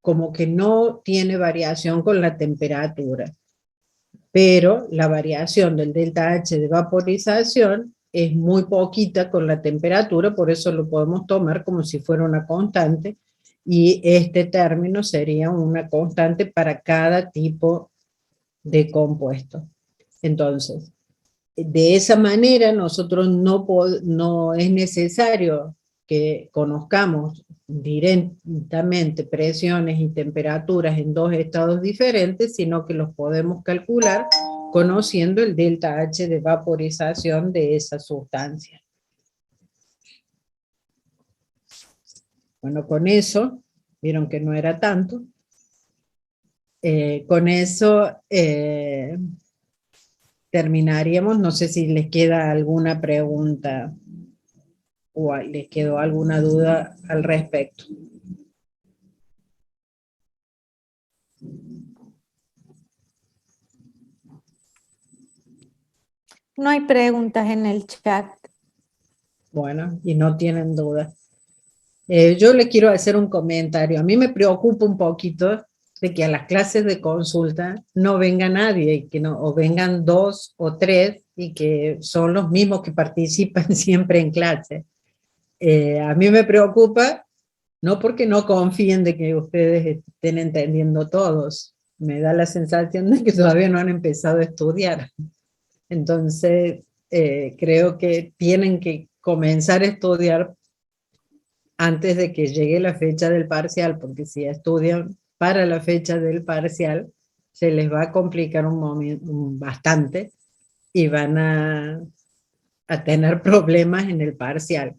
como que no tiene variación con la temperatura. Pero la variación del delta H de vaporización es muy poquita con la temperatura, por eso lo podemos tomar como si fuera una constante, y este término sería una constante para cada tipo de compuesto. Entonces, de esa manera nosotros no es necesario que conozcamos directamente presiones y temperaturas en dos estados diferentes, sino que los podemos calcular conociendo el delta H de vaporización de esa sustancia. Bueno, con eso, vieron que no era tanto, con eso terminaríamos. No sé si les queda alguna pregunta o les quedó alguna duda al respecto. No hay preguntas en el chat. Bueno, y no tienen duda. Yo les quiero hacer un comentario. A mí me preocupa un poquito de que a las clases de consulta no venga nadie, y que no, o vengan 2 o 3, y que son los mismos que participan siempre en clase. A mí me preocupa, no porque no confíen de que ustedes estén entendiendo todos, me da la sensación de que todavía no han empezado a estudiar. Entonces, creo que tienen que comenzar a estudiar antes de que llegue la fecha del parcial, porque si estudian para la fecha del parcial, se les va a complicar bastante, y van a tener problemas en el parcial.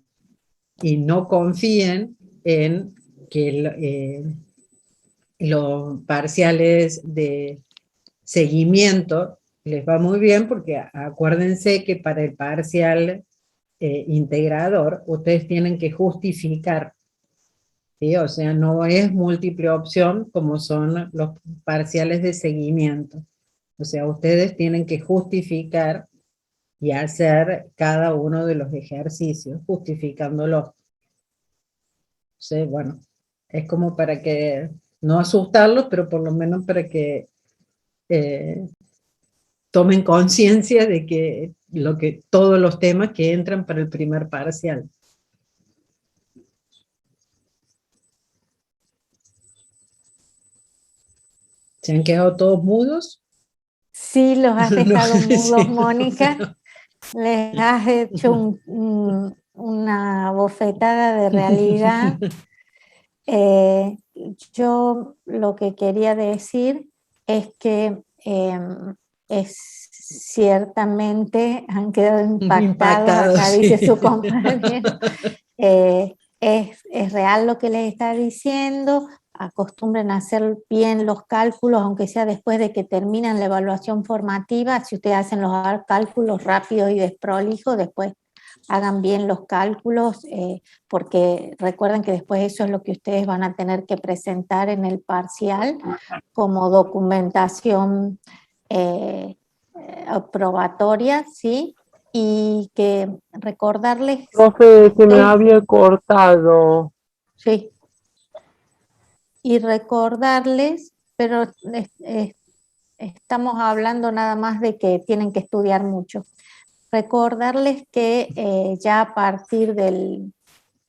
Y no confíen en que los parciales de seguimiento les va muy bien, porque acuérdense que para el parcial integrador ustedes tienen que justificar, ¿sí? O sea, no es múltiple opción como son los parciales de seguimiento. O sea, ustedes tienen que justificar y hacer cada uno de los ejercicios, justificándolos. Sí, bueno, es como para que, no asustarlos, pero por lo menos para que tomen conciencia de que todos los temas que entran para el primer parcial. ¿Se han quedado todos mudos? Sí, los has dejado No, mudos, sí, Mónica. Les has hecho una bofetada de realidad. Yo lo que quería decir es que ciertamente han quedado impactados, Impactados, acá sí. dice su compañero. Es real lo que les está diciendo, acostumbren a hacer bien los cálculos, aunque sea después de que terminan la evaluación formativa. Si ustedes hacen los cálculos rápidos y desprolijos, después hagan bien los cálculos, porque recuerden que después eso es lo que ustedes van a tener que presentar en el parcial como documentación probatoria, ¿sí? Y que recordarles... Profe, se me había cortado. Sí. Y recordarles, pero estamos hablando nada más de que tienen que estudiar mucho. Recordarles que ya a partir de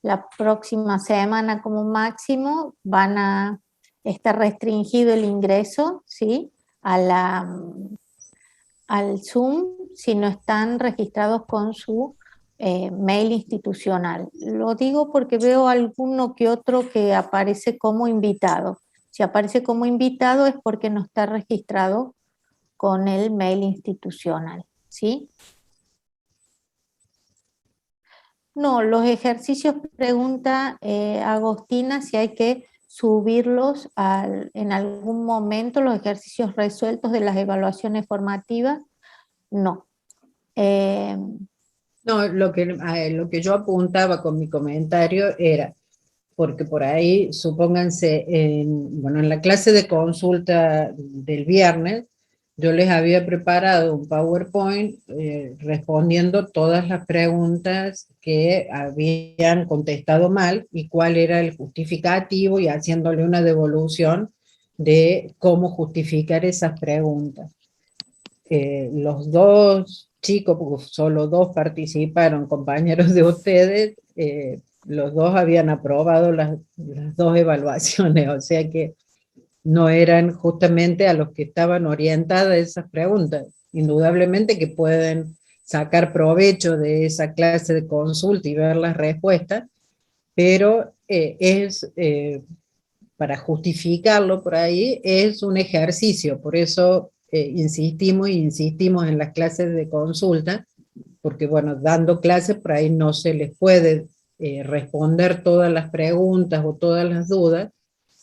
la próxima semana como máximo van a estar restringido el ingreso, ¿sí? Al Zoom si no están registrados con su mail institucional. Lo digo porque veo alguno que otro que aparece como invitado. Si aparece como invitado es porque no está registrado con el mail institucional, ¿sí? No, los ejercicios, pregunta Agostina, si hay que subirlos en algún momento, los ejercicios resueltos de las evaluaciones formativas, no. No, lo que yo apuntaba con mi comentario era, porque por ahí, supónganse, en la clase de consulta del viernes, yo les había preparado un PowerPoint respondiendo todas las preguntas que habían contestado mal y cuál era el justificativo y haciéndole una devolución de cómo justificar esas preguntas. Los dos chicos, porque solo dos participaron, compañeros de ustedes, los dos habían aprobado las dos evaluaciones, o sea que no eran justamente a los que estaban orientadas esas preguntas. Indudablemente que pueden sacar provecho de esa clase de consulta y ver las respuestas, pero para justificarlo por ahí, es un ejercicio, por eso insistimos en las clases de consulta, porque bueno, dando clases por ahí no se les puede responder todas las preguntas o todas las dudas,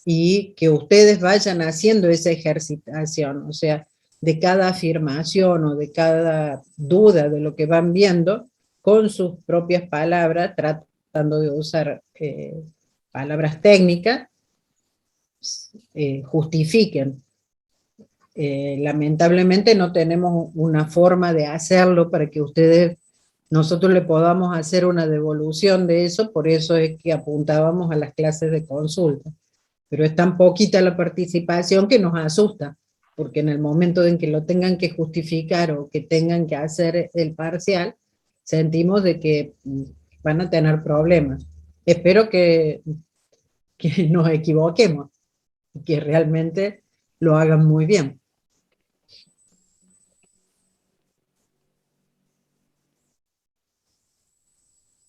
y que ustedes vayan haciendo esa ejercitación, o sea, de cada afirmación o de cada duda de lo que van viendo, con sus propias palabras, tratando de usar palabras técnicas, justifiquen. Lamentablemente no tenemos una forma de hacerlo para que nosotros le podamos hacer una devolución de eso, por eso es que apuntábamos a las clases de consulta. Pero es tan poquita la participación que nos asusta, porque en el momento en que lo tengan que justificar o que tengan que hacer el parcial, sentimos de que van a tener problemas. Espero que nos equivoquemos y que realmente lo hagan muy bien.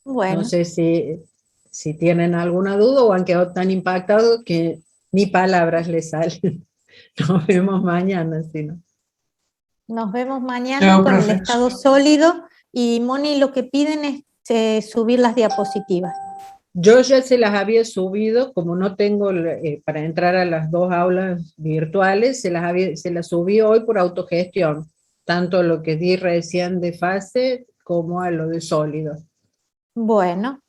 Bueno. No sé si tienen alguna duda o han quedado tan impactados que ni palabras les salen. Nos vemos mañana, si no. Nos vemos mañana Chao, con el profe. estado sólido. Y Moni, lo que piden es subir las diapositivas. Yo ya se las había subido, como no tengo para entrar a las dos aulas virtuales, se las subí hoy por autogestión, tanto lo que di recién de fase como a lo de sólido. Bueno,